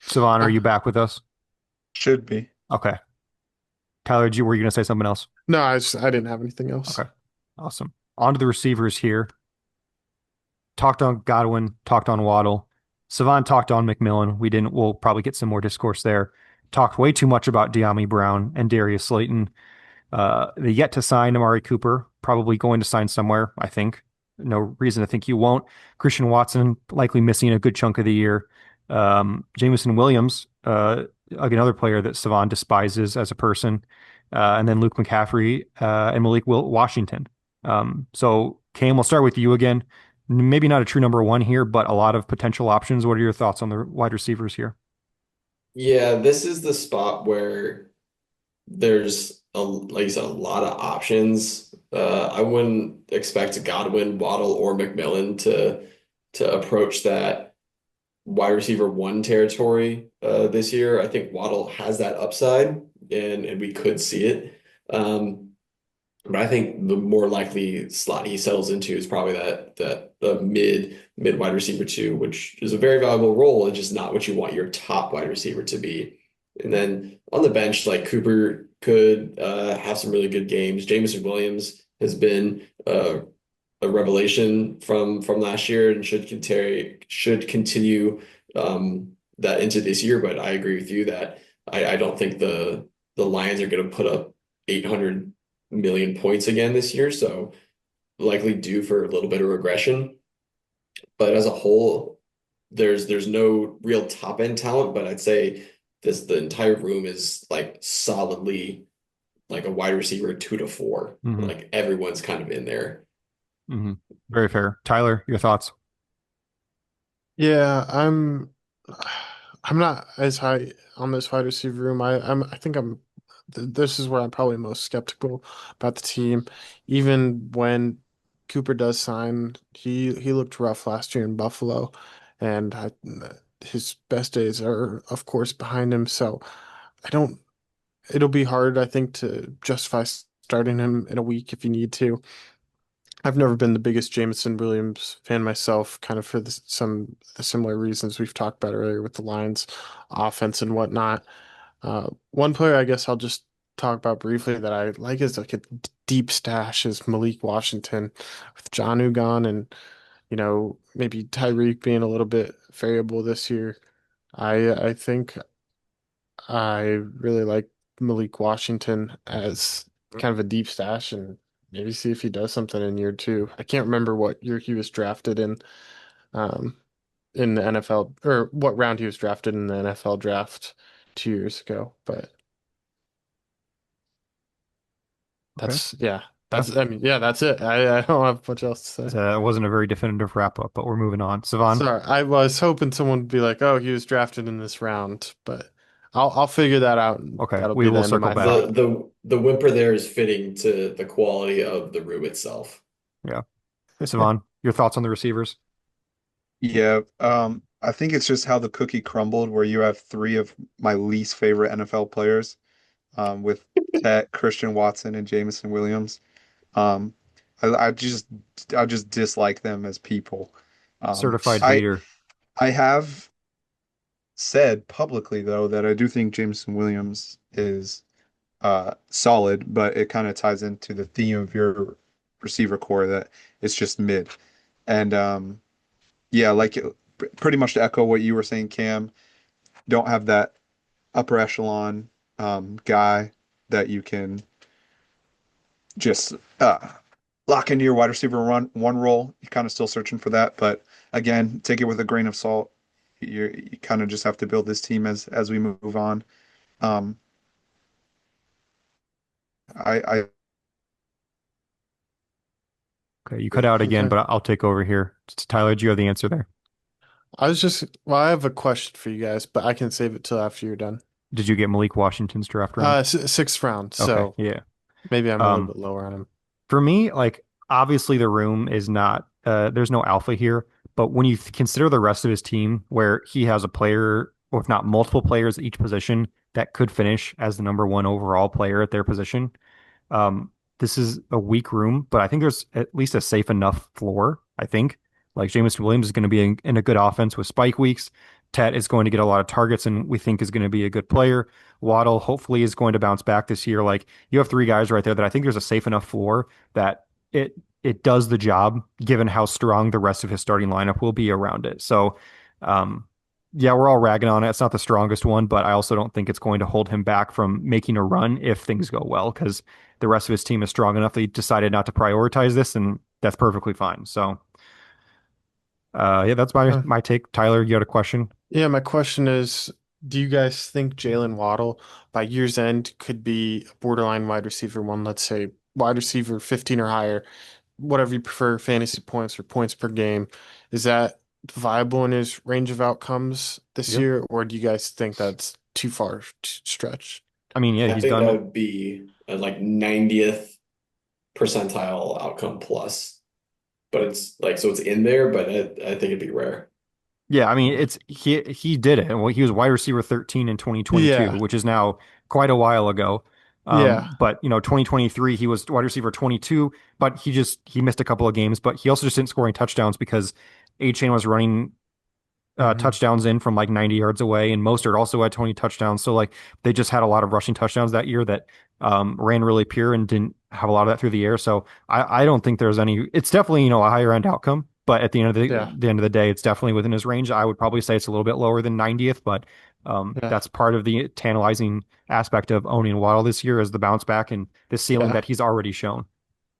Savon, are Uh, you back with us? Should be. Okay. Tyler, were you going to say something else? no, I didn't have anything else. Okay. Awesome. On to the receivers here. Talked on Godwin, talked on Waddle. Savon talked on McMillan. We'll probably get some more discourse there. Talked way too much about De'Ami Brown and Darius Slayton. They yet to sign Amari Cooper, probably going to sign somewhere, I think. No reason to think he won't. Christian Watson likely missing a good chunk of the year. Jameson Williams, another player that Savon despises as a person. And then Luke McCaffrey and Malik Washington. So, Cam, we'll start with you again. Maybe not a true number one here, but a lot of potential options. What are your thoughts on the wide receivers here? Yeah, this is the spot where there's like you said, a lot of options. I wouldn't expect Godwin, Waddle, or McMillan to approach that wide receiver one territory this year. I think Waddle has that upside, and we could see it. But I think the more likely slot he settles into is probably that mid wide receiver two, which is a very valuable role. It's just not what you want your top wide receiver to be. And then on the bench, like Cooper could have some really good games. Jameson Williams has been a revelation from last year and should continue that into this year. But I agree with you that I don't think the Lions are going to put up 800 million points again this year, so likely due for a little bit of regression. But as a whole, there's no real top end talent, but I'd say the entire room is like solidly like a wide receiver 2 to 4. Hmm. Like everyone's kind of in there. Hmm. Very fair. Tyler, your thoughts? Yeah, I'm not as high on this wide receiver room. I think this is where I'm probably most skeptical about the team. Even when Cooper does sign, he looked rough last year in Buffalo, and his best days are of course behind him. So I don't. It'll be hard, I think, to justify starting him in a week if you need to. I've never been the biggest Jameson Williams fan myself, kind of for some of the similar reasons we've talked about earlier with the Lions offense and whatnot. One player I guess I'll just talk about briefly that I like is like a deep stash is Malik Washington with John gone and maybe Tyreek being a little bit variable this year. I think I really like Malik Washington as kind of a deep stash and maybe see if he does something in year two. I can't remember what year he was drafted um, in the NFL or what round he was drafted in the NFL draft 2 years ago. But Okay. yeah. That's I mean, yeah, that's it. I don't have much else to say. It wasn't a very definitive wrap up, but we're moving on. Savan, Sorry, I was hoping someone would be like, "Oh, he was drafted in this round," but I'll figure that out, and okay, that'll we be the will end of circle my back. thought. The whimper there is fitting to the quality of the room itself. Yeah, Savan, your thoughts on the receivers? Yeah, I think it's just how the cookie crumbled, where you have three of my least favorite NFL players, with Tet, Christian Watson, and Jameson Williams. Um, I just dislike them as people. Um, Certified I hater. I have said publicly though that I do think Jameson Williams is solid, but it kind of ties into the theme of your receiver core that it's just mid. And yeah, like pretty much to echo what you were saying, Cam, don't have that upper echelon guy that you can just lock into your wide receiver one role. You're kind of still searching for that, but again, take it with a grain of salt. You kind of just have to build this team as we move on. Um, I Okay, you cut out again, Okay. but I'll take over here. Tyler, do you have the answer there? Well, I have a question for you guys, but I can save it till after you're done. Did you get Malik Washington's draft round? Sixth round, Okay, so yeah. maybe I'm a little Um, bit lower on him. for me, like obviously the room is not there's no alpha here, but when you consider the rest of his team where he has a player, or if not multiple players at each position that could finish as the number one overall player at their position, um, this is a weak room, but I think there's at least a safe enough floor. I think like Jameson Williams is going to be in a good offense with spike weeks. Tet is going to get a lot of targets and we think is going to be a good player. Waddle hopefully is going to bounce back this year. Like you have three guys right there that I think there's a safe enough floor that it does the job given how strong the rest of his starting lineup will be around it. So um yeah, we're all ragging on it. It's not the strongest one, but I also don't think it's going to hold him back from making a run if things go well because the rest of his team is strong enough that he decided not to prioritize this, and that's perfectly fine. So, yeah, that's my Uh, my take. Tyler, you had a question? yeah, my question is, do you guys think Jalen Waddle by year's end could be a borderline wide receiver one, let's say wide receiver 15 or higher, whatever you prefer, fantasy points or points per game? Is that viable in his range of outcomes this Yep. year, or do you guys think that's too far to stretch? I mean, yeah, I he's think that done. would be a like 90th percentile outcome plus, but it's like so it's in there, but I think it'd be rare. Yeah, I mean, it's he did it. Well, he was wide receiver 13 in 2022, Yeah, which is now quite a while ago. yeah. But 2023 he was wide receiver 22, but he missed a couple of games, but he also just didn't score any touchdowns because A-Chain was running Hmm. touchdowns in from like 90 yards away, and Mostert also had 20 touchdowns. So like they just had a lot of rushing touchdowns that year that ran really pure and didn't have a lot of that through the air. So I don't think there's any. It's definitely a higher end outcome, but at the end of Yeah, the end of the day, it's definitely within his range. I would probably say it's a little bit lower than 90th, but yeah, that's part of the tantalizing aspect of owning Waddle this year is the bounce back and the ceiling yeah, that he's already shown.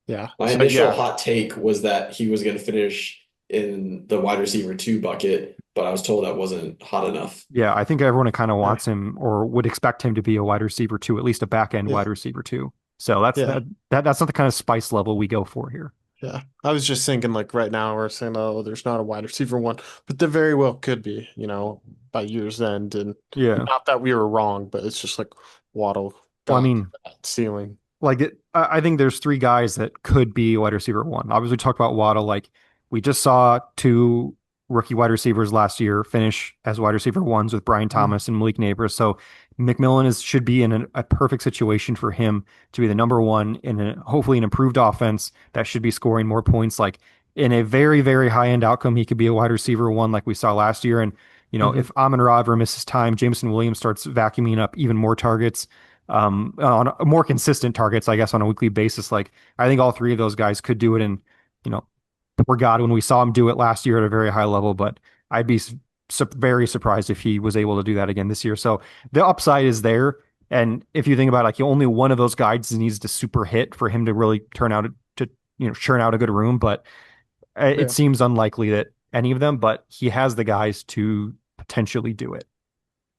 yeah. My So initial yeah, hot take was that he was going to finish in the wide receiver two bucket, but I was told that wasn't hot enough. Yeah, I think everyone kind of uh, wants him or would expect him to be a wide receiver too, at least a back end yeah, wide receiver too. So that's yeah, that's not the kind of spice level we go for here. yeah. I was just thinking like right now we're saying, oh, there's not a wide receiver one, but there very well could be, by year's end. And Yeah. not that we were wrong, but it's just like Waddle Well, I got mean, that ceiling. I think there's three guys that could be wide receiver one. Obviously, we talked about Waddle. Like we just saw two rookie wide receivers last year finish as wide receiver ones with Brian Mm, Thomas and Malik Neighbors. So McMillan should be in a perfect situation for him to be the number one in hopefully an improved offense that should be scoring more points. Like in a very, very high end outcome, he could be a wide receiver one like we saw last year. And hmm. if Amon Ra ever misses time, Jameson Williams starts vacuuming up even more targets on more consistent targets, I guess, on a weekly basis. Like I think all three of those guys could do it. And you know, poor God, when we saw him do it last year at a very high level, but I'd be very surprised if he was able to do that again this year. So the upside is there. And if you think about it, like only one of those guys needs to super hit for him to really turn out to churn out a good room. But it Yeah. seems unlikely that any of them. But he has the guys to potentially do it.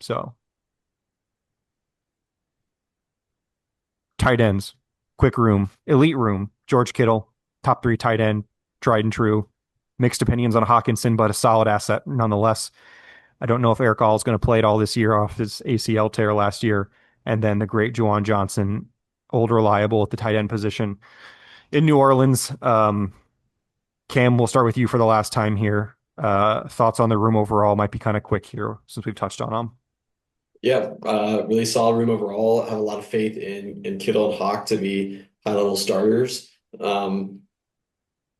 So tight ends, quick room, elite room. George Kittle, top 3 tight end, tried and true. Mixed opinions on Hawkinson, but a solid asset nonetheless. I don't know if Eric All is going to play it all this year off his ACL tear last year. And then the great Juwan Johnson, old reliable at the tight end position in New Orleans. Cam, we'll start with you for the last time here. Thoughts on the room overall might be kind of quick here since we've touched on them. Yeah, really solid room overall. I have a lot of faith in Kittle and Hawk to be high-level starters.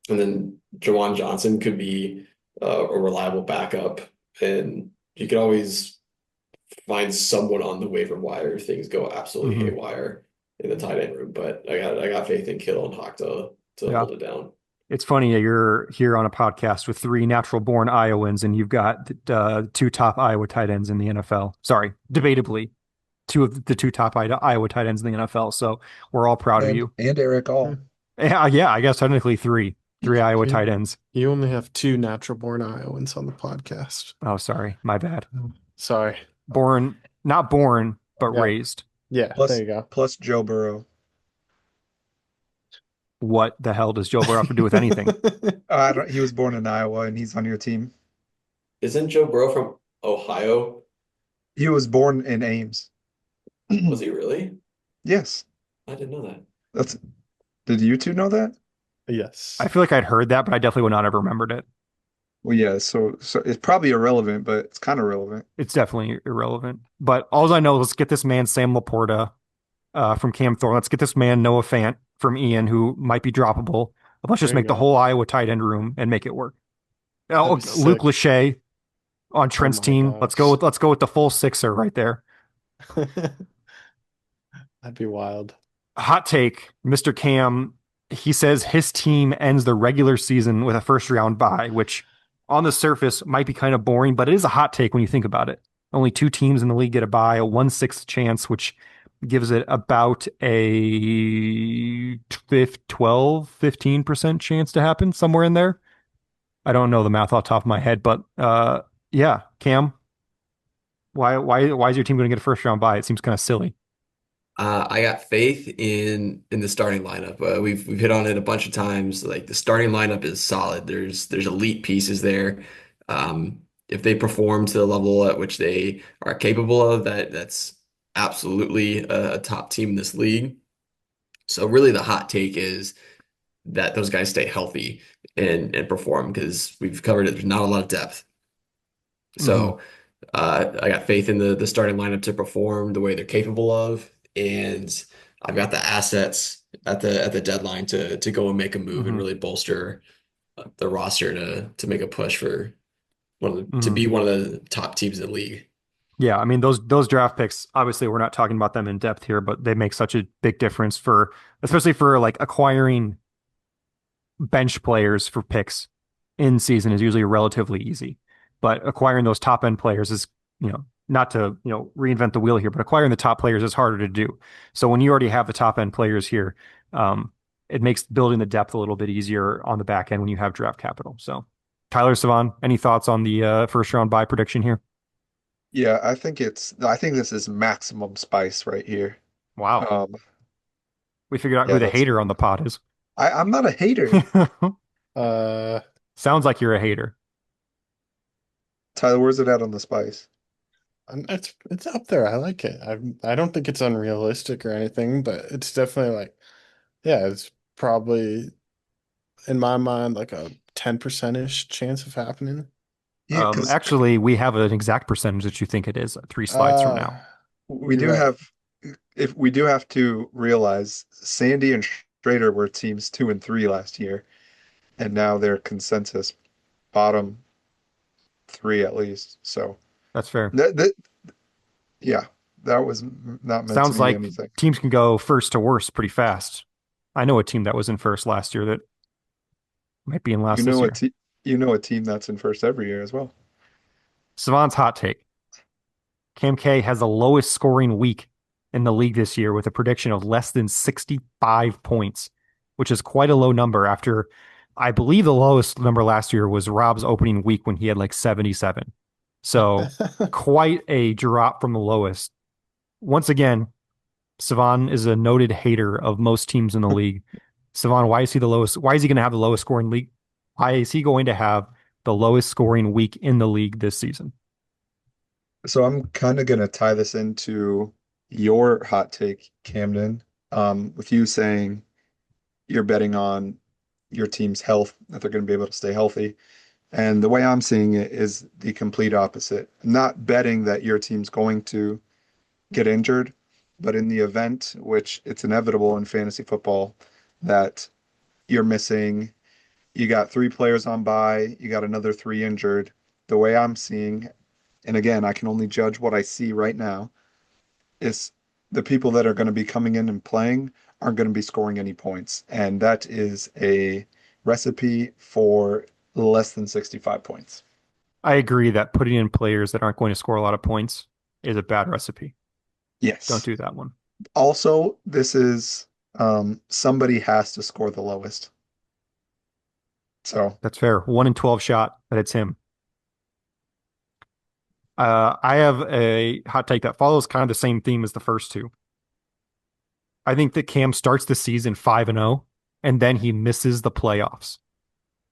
And then Jawan Johnson could be a reliable backup, and you could always find someone on the waiver wire if things go absolutely haywire in the tight end room. But I got faith in Kittle and Hawk to Yeah. hold it down. It's funny that you're here on a podcast with 3 natural-born Iowans, and you've got 2 top Iowa tight ends in the NFL. Sorry, debatably, 2 of the 2 top Iowa tight ends in the NFL. So we're all proud of you. And Eric All. Yeah, I guess technically 3 Iowa tight ends. You only have 2 natural-born Iowans on the podcast. Oh, sorry, my bad. Sorry. Not born, but Yeah. raised. Yeah, there you go. Plus Joe Burrow. What the hell does Joe Burrow have to do with anything? He was born in Iowa and he's on your team. Isn't Joe Burrow from Ohio? He was born in Ames. Was he really? Yes. I didn't know that. Did you two know that? Yes. I feel like I'd heard that, but I definitely would not have remembered it. Well, yeah, so it's probably irrelevant, but it's kind of relevant. It's definitely irrelevant. But all I know, let's get this man Sam Laporta from Cam Thorne. Let's get this man Noah Fant from Ian, who might be droppable. Let's just There you make the go. whole Iowa tight end room and make it work. Oh, That'd be Luke sick. Lachey on Trent's my team. gosh. Let's go with the full sixer right there. That'd be wild. Hot take, Mr. Cam. He says his team ends the regular season with a first round bye, which on the surface might be kind of boring, but it is a hot take when you think about it. Only 2 teams in the league get a bye, a 1/6 chance, which gives it about a 15% chance to happen, somewhere in there. I don't know the math off the top of my head, but yeah, Cam, why is your team going to get a first round bye? It seems kind of silly. I got faith in the starting lineup. We've hit on it a bunch of times. Like the starting lineup is solid. There's elite pieces there. If they perform to the level at which they are capable of, that's absolutely a top team in this league. So really, the hot take is that those guys stay healthy and perform because we've covered it. There's not a lot of depth. So I got faith in the starting lineup to perform the way they're capable of. And I've got the assets at the deadline to go and make a move and really bolster the roster to make a push for to be one of the top teams in the league. Yeah, I mean those draft picks, obviously we're not talking about them in depth here, but they make such a big difference especially for like acquiring bench players for picks in season is usually relatively easy. But acquiring those top end players is, not to, reinvent the wheel here, but acquiring the top players is harder to do. So when you already have the top end players here, it makes building the depth a little bit easier on the back end when you have draft capital. So Tyler, Cevan, any thoughts on the first round buy prediction here? Yeah, I think this is maximum spice right here. Wow. We figured out yeah, who the that's- hater on the pod is. I'm not a hater. Sounds like you're a hater. Tyler, where's it at on the spice? It's up there. I like it. I don't think it's unrealistic or anything, but it's definitely like, yeah, it's probably in my mind like a 10%-ish chance of happening. Yeah, because Actually, we have an exact percentage that you think it is 3 slides from now. we You're do right. have to realize Sandy and Schrader were teams 2 and 3 last year, and now they're consensus bottom 3 at least. So That's fair. yeah, that was not meant Sounds to mean like anything. teams can go first to worst pretty fast. I know a team that was in first last year that might be in last You this know year. a team that's in first every year as well. Savant's hot take. Cam K has the lowest scoring week in the league this year with a prediction of less than 65 points, which is quite a low number after I believe the lowest number last year was Rob's opening week when he had like 77. So quite a drop from the lowest. Once again, Cevan is a noted hater of most teams in the league. Cevan, why is he the lowest? Why is he going to have the lowest scoring league? Why is he going to have the lowest scoring week in the league this season? So I'm kind of going to tie this into your hot take, Camden, with you saying you're betting on your team's health, that they're going to be able to stay healthy. And the way I'm seeing it is the complete opposite. I'm not betting that your team's going to get injured, but in the event, which it's inevitable in fantasy football, that you're missing, you got three players on bye, you got another three injured. The way I'm seeing, and again, I can only judge what I see right now, is the people that are going to be coming in and playing aren't going to be scoring any points. And that is a recipe for less than 65 points. I agree that putting in players that aren't going to score a lot of points is a bad recipe. Don't Yes. do that one. Also, this is somebody has to score the lowest. So, That's fair. 1 in 12 shot that it's him. I have a hot take that follows kind of the same theme as the first two. I think that Cam starts the season 5-0 and then he misses the playoffs.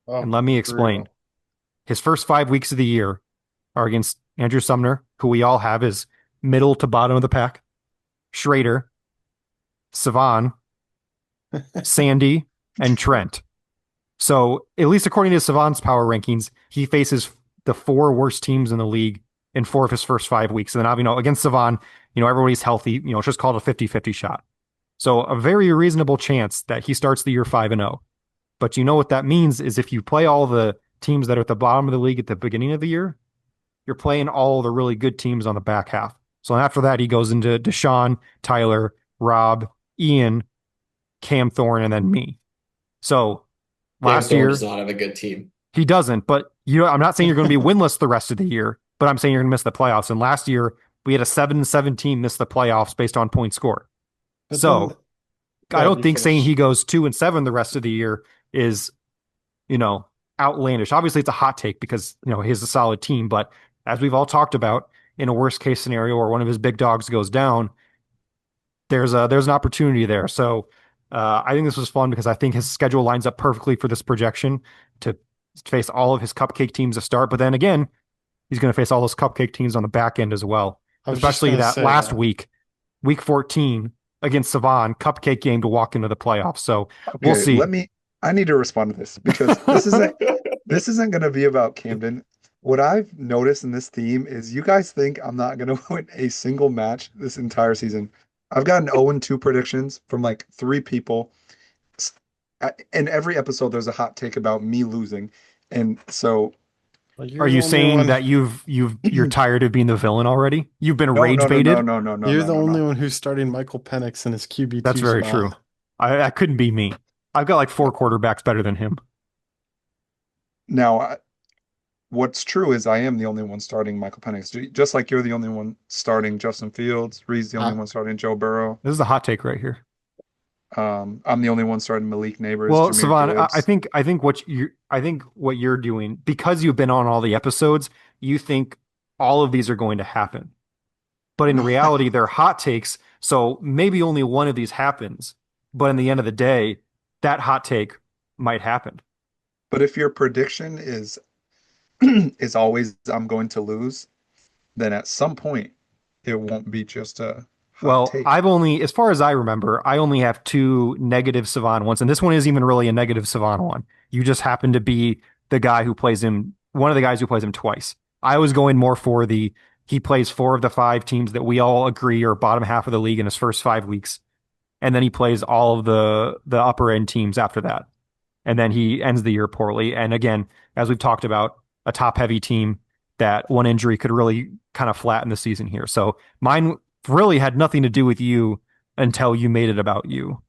And let me explain. Brutal. His first 5 weeks of the year are against Andrew Sumner, who we all have as middle to bottom of the pack, Schrader, Cevan, Sandy, and Trent. So, at least according to Savan's power rankings, he faces the four worst teams in the league in 4 of his first 5 weeks. And then, against Cevan, everybody's healthy. It's just called a 50-50 shot. So, a very reasonable chance that he starts the year 5-0. But you know what that means is if you play all the teams that are at the bottom of the league at the beginning of the year, you're playing all the really good teams on the back half. So after that, he goes into Deshaun, Tyler, Rob, Ian, Cam Thorne, and then me. So Cam last Thorne year, does not have a good team. he doesn't. But I'm not saying you're going to be winless the rest of the year, but I'm saying you're going to miss the playoffs. And last year, we had a 7-7 team miss the playoffs based on point score. But then, So go I ahead, don't you think saying finish. he goes 2-7 the rest of the year is, outlandish. Obviously, it's a hot take because, he's a solid team. But as we've all talked about, in a worst case scenario where one of his big dogs goes down, there's an opportunity there. So I think this was fun because I think his schedule lines up perfectly for this projection to face all of his cupcake teams to start. But then again, he's going to face all those cupcake teams on the back end as well, I was just especially going to that say last that. week 14 against Cevan, cupcake game to walk into the playoffs. So we'll okay, see. I need to respond to this because this isn't going to be about Camden. What I've noticed in this theme is you guys think I'm not going to win a single match this entire season. I've gotten 0-2 predictions from like three people. In every episode, there's a hot take about me losing. And so, Well, Are you're the you only saying one. that you're tired of being the villain already? You've been no, rage no, no, no, baited? no, no, no, You're no, the no, only no. one who's starting Michael Penix in his That's QB2 very spot. true. That couldn't be me. I've got like four quarterbacks better than him. Now, what's true is I am the only one starting Michael Penix, just like you're the only one starting Justin Fields. Reed's the only I, one starting Joe Burrow. This is a hot take right here. I'm the only one starting Malik Neighbors, Well, Jahmyr Savan, Gibbs. I think what you're doing because you've been on all the episodes, you think all of these are going to happen. But in No, reality, they're hot takes. So maybe only one of these happens. But in the end of the day, that hot take might happen. but if your prediction is is always I'm going to lose, then at some point it won't be just a hot Well, take. as far as I remember, I only have two negative Savan ones, and this one isn't even really a negative Savan one. You just happen to be the guy who plays him, one of the guys who plays him twice. I was going more for he plays 4 of the 5 teams that we all agree are bottom half of the league in his first 5 weeks, and then he plays all of the upper end teams after that, and then he ends the year poorly. And again, as we've talked about, a top heavy team that one injury could really kind of flatten the season here. So mine really had nothing to do with you until you made it about you.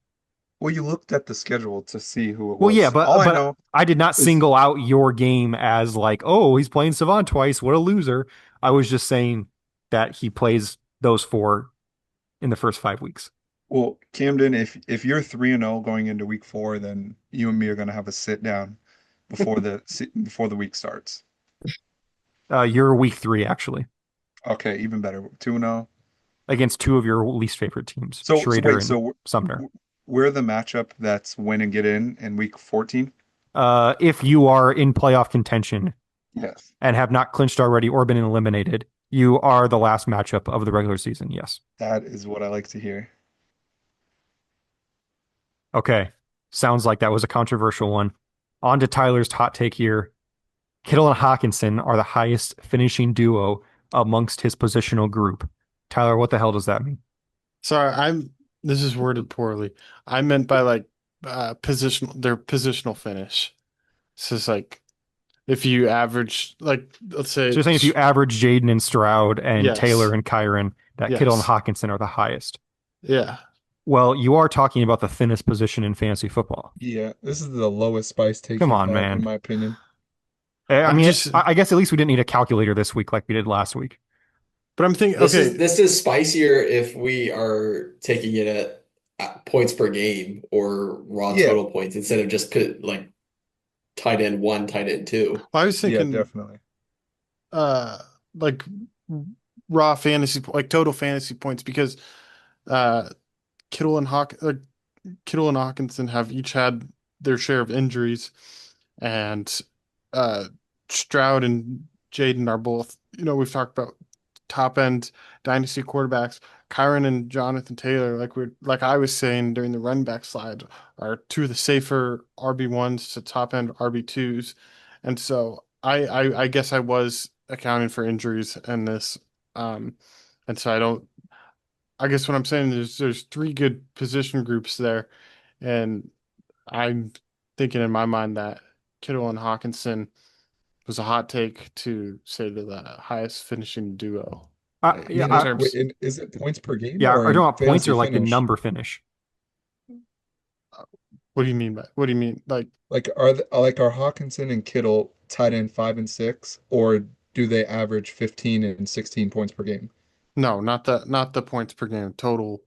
Well, you looked at the schedule to see who it Well, yeah, was. All I but know I did not is, single out your game as like, oh, he's playing Savant twice. What a loser. I was just saying that he plays those 4 in the first 5 weeks. well, Camden, if you're 3-0 going into week 4, then you and me are going to have a sit down before the week starts. You're week 3 actually Okay, even better. 2-0. against 2 of your least favorite teams, So Schrader wait, and so Sumner. we're the matchup that's win and get in week 14. If you are in playoff contention Yes. and have not clinched already or been eliminated, you are the last matchup of the regular season. Yes. That is what I like to hear. Okay. Sounds like that was a controversial one. On to Tyler's hot take here. Kittle and Hawkinson are the highest finishing duo amongst his positional group. Tyler, what the hell does that mean? Sorry, this is worded poorly. I meant by like their positional finish. So it's like if you average like let's So say you're saying if you average Jaden and Stroud and Taylor yes. and Kyron, that Kittle and Yes. Hawkinson are the highest. Yeah. Well, you are talking about the thinnest position in fantasy football. Yeah, this is the lowest spice take Come you've on, had, in man. my opinion. I I'm mean, just I guess at least we didn't need a calculator this week like we did last week. but I'm thinking This is okay, this is spicier if we are taking it at points per game or raw Yeah, total points instead of just put like tight end one, tight end two. I was yeah, thinking definitely. uh like raw fantasy like total fantasy points because uh Kittle and Kittle and Hawkinson have each had their share of injuries, and uh, Stroud and Jaden are both, we've talked about top end dynasty quarterbacks. Kyron and Jonathan Taylor, like I was saying during the running back slide, are two of the safer RB1s to top end RB2s, and so I guess I was accounting for injuries in this, um, and so I don't. I guess what I'm saying is there's three good position groups there, and I'm thinking in my mind that Kittle and Hawkinson was a hot take to say they're the highest finishing duo Yeah, in Wait, terms. is it points per game yeah. or Are you in talking about points fantasy or like the finish? number finish? What do you mean by? What do you mean? Like Like are Hawkinson and Kittle tied in 5 and 6, or do they average 15 and 16 points per game? no, not the points per game, total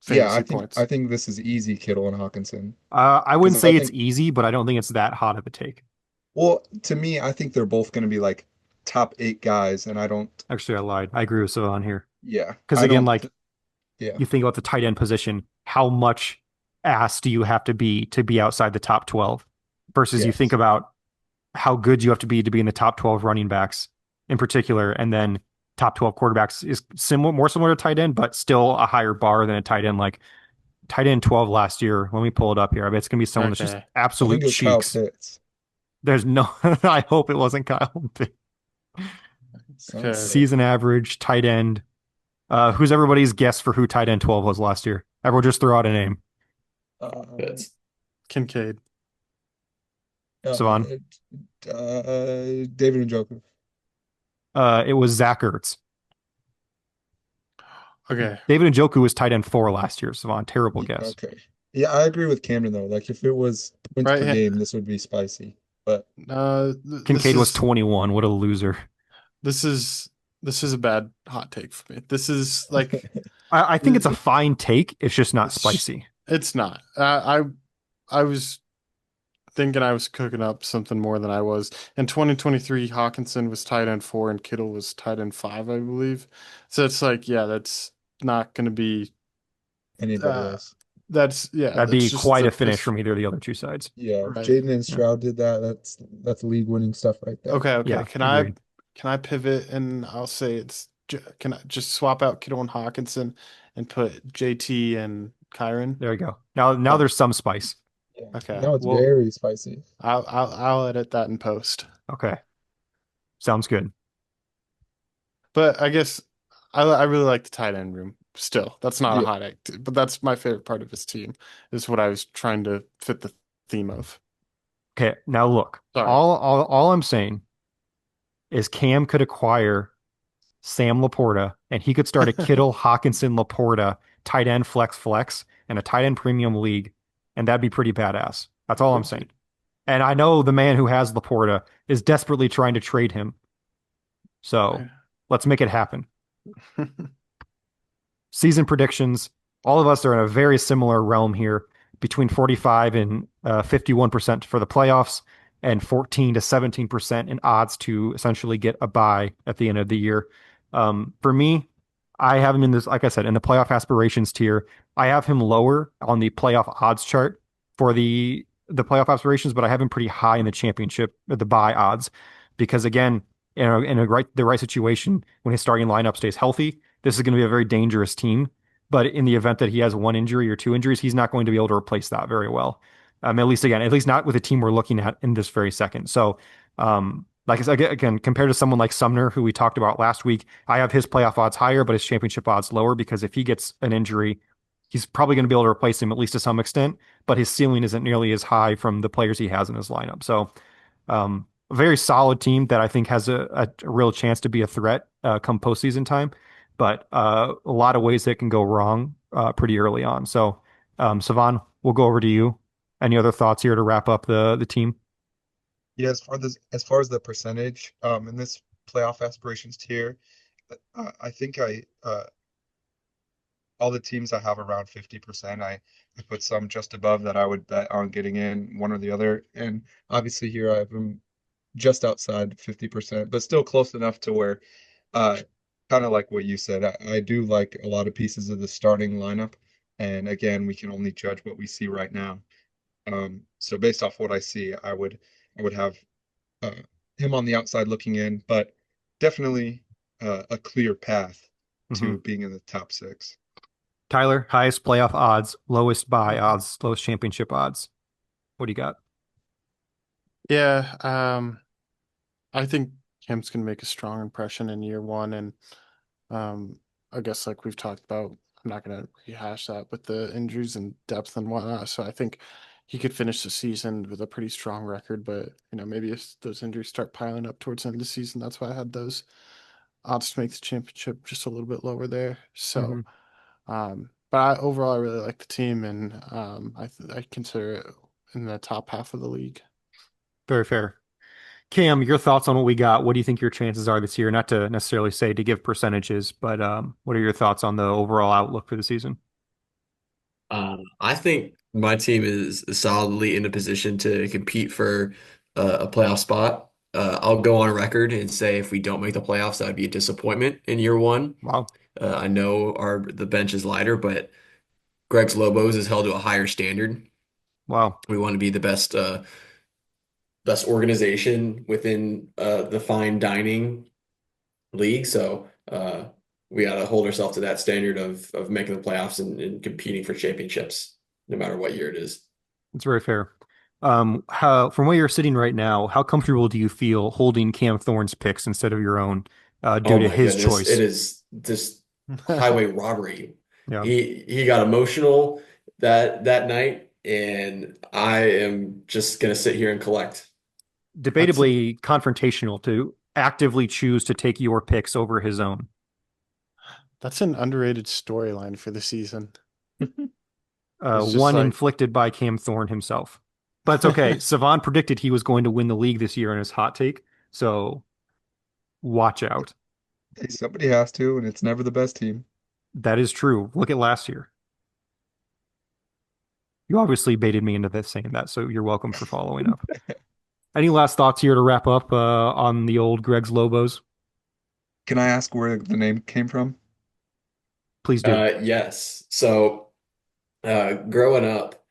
Yeah, fantasy I points. think this is easy, Kittle and Hawkinson. I wouldn't Because I say it's think, easy, but I don't think it's that hot of a take. well, to me, I think they're both going to be like top 8 guys, and I don't, Actually, I lied. I agree with Cevan here. yeah, Because I again, don't, like yeah, you think about the tight end position, how much ass do you have to be outside the top 12 versus you think yes, about how good you have to be in the top 12 running backs in particular, and then top 12 quarterbacks is similar, more similar to tight end, but still a higher bar than a tight end. Like tight end 12 last year, let me pull it up here. I bet it's gonna be someone that's just Okay. I think absolute it was Kyle cheeks. Pitts. There's no, I hope it wasn't Kyle. Sounds Okay. like Season average, tight end. Who's everybody's guess for who tight end 12 was last year? Everyone just throw out a name. um, That's Kincaid. uh, Savan. David Njoku. It was Zach Ertz. Okay. David Njoku was tight end 4 last year, Savan. Terrible guess. Okay, yeah, I agree with Camden though. Like if it was points Right. per game, this would be spicy. But This Kincaid was is 21. What a loser. this is this is a bad hot take for me. This is like I think it's a fine take. It's just not it's spicy. it's not. I was thinking I was cooking up something more than I was. In 2023, Hawkinson was tight end 4 and Kittle was tight end 5, I believe. So it's like, yeah, that's not going to be anybody uh else. That'd that's be just quite the a finish piss. from either of the other two sides. Yeah, if Right. Jaden and Yeah. Stroud did that, that's league winning stuff right there. Okay. Yeah, Can agreed. I pivot and I'll say can I just swap out Kittle and Hawkinson and put JT and Kyron? There you go. Now Oh, there's some spice. Yeah. okay. Now it's Well, very spicy. I'll edit that in post. Okay. Sounds good. But I guess I really like the tight end room still. That's not a Yeah. hot take, but that's my favorite part of his team, is what I was trying to fit the theme of. Okay. Now look, Sorry. all I'm saying is Cam could acquire Sam Laporta and he could start a Kittle, Hawkinson, Laporta tight end flex and a tight end premium league, and that'd be pretty badass. That's all I'm saying. And I know the man who has Laporta is desperately trying to trade him. So let's make it happen. Season predictions. All of us are in a very similar realm here, between 45 and 51% for the playoffs and 14 to 17% in odds to essentially get a bye at the end of the year. For me, I have him in this, like I said, in the playoff aspirations tier. I have him lower on the playoff odds chart for the playoff aspirations, but I have him pretty high in the championship, the bye odds, because again, the right situation, when his starting lineup stays healthy, this is going to be a very dangerous team. But in the event that he has one injury or two injuries, he's not going to be able to replace that very well. At least not with the team we're looking at in this very second. So, like I said, again, compared to someone like Sumner, who we talked about last week, I have his playoff odds higher, but his championship odds lower because if he gets an injury, he's probably going to be able to replace him at least to some extent, but his ceiling isn't nearly as high from the players he has in his lineup. So, a very solid team that I think has a real chance to be a threat come postseason time, but a lot of ways that can go wrong pretty early on. So, Cevan, we'll go over to you. Any other thoughts here to wrap up the team? Yeah, as far as the percentage, in this playoff aspirations tier, I think all the teams I have around 50%. I put some just above that I would bet on getting in one or the other. And obviously here I have them just outside 50%, but still close enough to where uh kind of like what you said, I do like a lot of pieces of the starting lineup. And again, we can only judge what we see right now. So based off what I see, I would have uh, him on the outside looking in, but definitely a clear path Hmm. to being in the top six. Tyler, highest playoff odds, lowest bye odds, lowest championship odds. What do you got? Yeah, I think Cam's gonna make a strong impression in year one, and I guess like we've talked about, I'm not gonna rehash that with the injuries and depth and whatnot. So I think he could finish the season with a pretty strong record, but maybe if those injuries start piling up towards the end of the season, that's why I had those odds to make the championship just a little bit lower there. Hmm. So, but overall, I really like the team, and I consider it in the top half of the league. Very fair. Cam, your thoughts on what we got? What do you think your chances are this year? Not to necessarily say to give percentages, but what are your thoughts on the overall outlook for the season? I think my team is solidly in a position to compete for a playoff spot. I'll go on record and say if we don't make the playoffs, that would be a disappointment in year one. Wow. I know the bench is lighter, but Greg's Lobos is held to a higher standard. Wow. We want to be the best organization within the fine dining league. So we got to hold ourselves to that standard of making the playoffs and competing for championships, no matter what year it is. It's very fair. From where you're sitting right now, how comfortable do you feel holding Cam Thorne's picks instead of your own, due Oh to my his goodness, it choice? is just highway robbery. Yeah. He got emotional that night, and I am just gonna sit here and collect. That's an Debatably confrontational to actively choose to take your picks over his own. that's an underrated storyline for the season. It's just One like inflicted by Cam Thorne himself. But it's okay. Savon predicted he was going to win the league this year in his hot take, so watch out. Hey, somebody has to, and it's never the best team. That is true. Look at last year. You obviously baited me into this saying that, so you're welcome for following up. Any last thoughts here to wrap up on the old Greg's Lobos? Can I ask where the name came from? Please do. Yes. So growing up,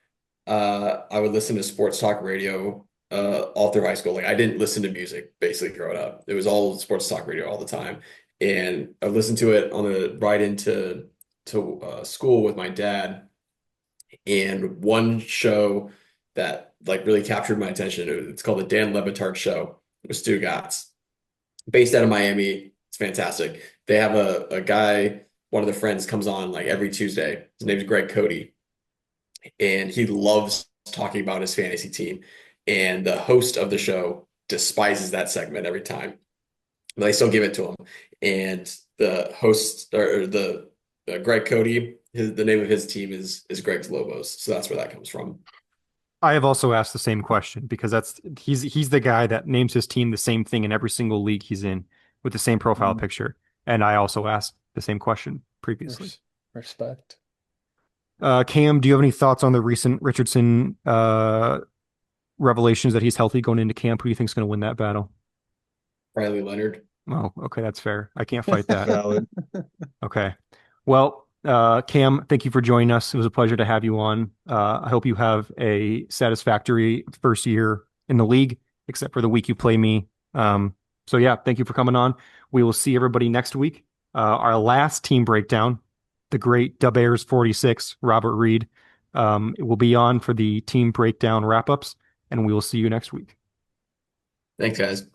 I would listen to sports talk radio all through high school. Like I didn't listen to music basically growing up. It was all sports talk radio all the time, and I listened to it on the ride into to school with my dad. And one show that like really captured my attention, it's called the Dan Levitard Show with Stu Gatz, based out of Miami. It's fantastic. They have a guy, one of their friends comes on like every Tuesday. His name's Greg Cody, and he loves talking about his fantasy team. And the host of the show despises that segment every time. But they still give it to him. And the host or the Greg Cody, the name of his team is Greg's Lobos. So that's where that comes from. I have also asked the same question because he's the guy that names his team the same thing in every single league he's in with the same profile Mm. picture. And I also asked the same question previously. respect. Cam, do you have any thoughts on the recent Richardson revelations that he's healthy going into camp? Who do you think is going to win that battle? Riley Leonard. Oh, okay, that's fair. I can't fight that. Valid. Okay. Well, Cam, thank you for joining us. It was a pleasure to have you on. I hope you have a satisfactory first year in the league, except for the week you play me. So yeah, thank you for coming on. We will see everybody next week. Our last team breakdown, the great Dub Airs 46, Robert Reed, it will be on for the team breakdown wrap-ups, and we will see you next week. Thanks, guys.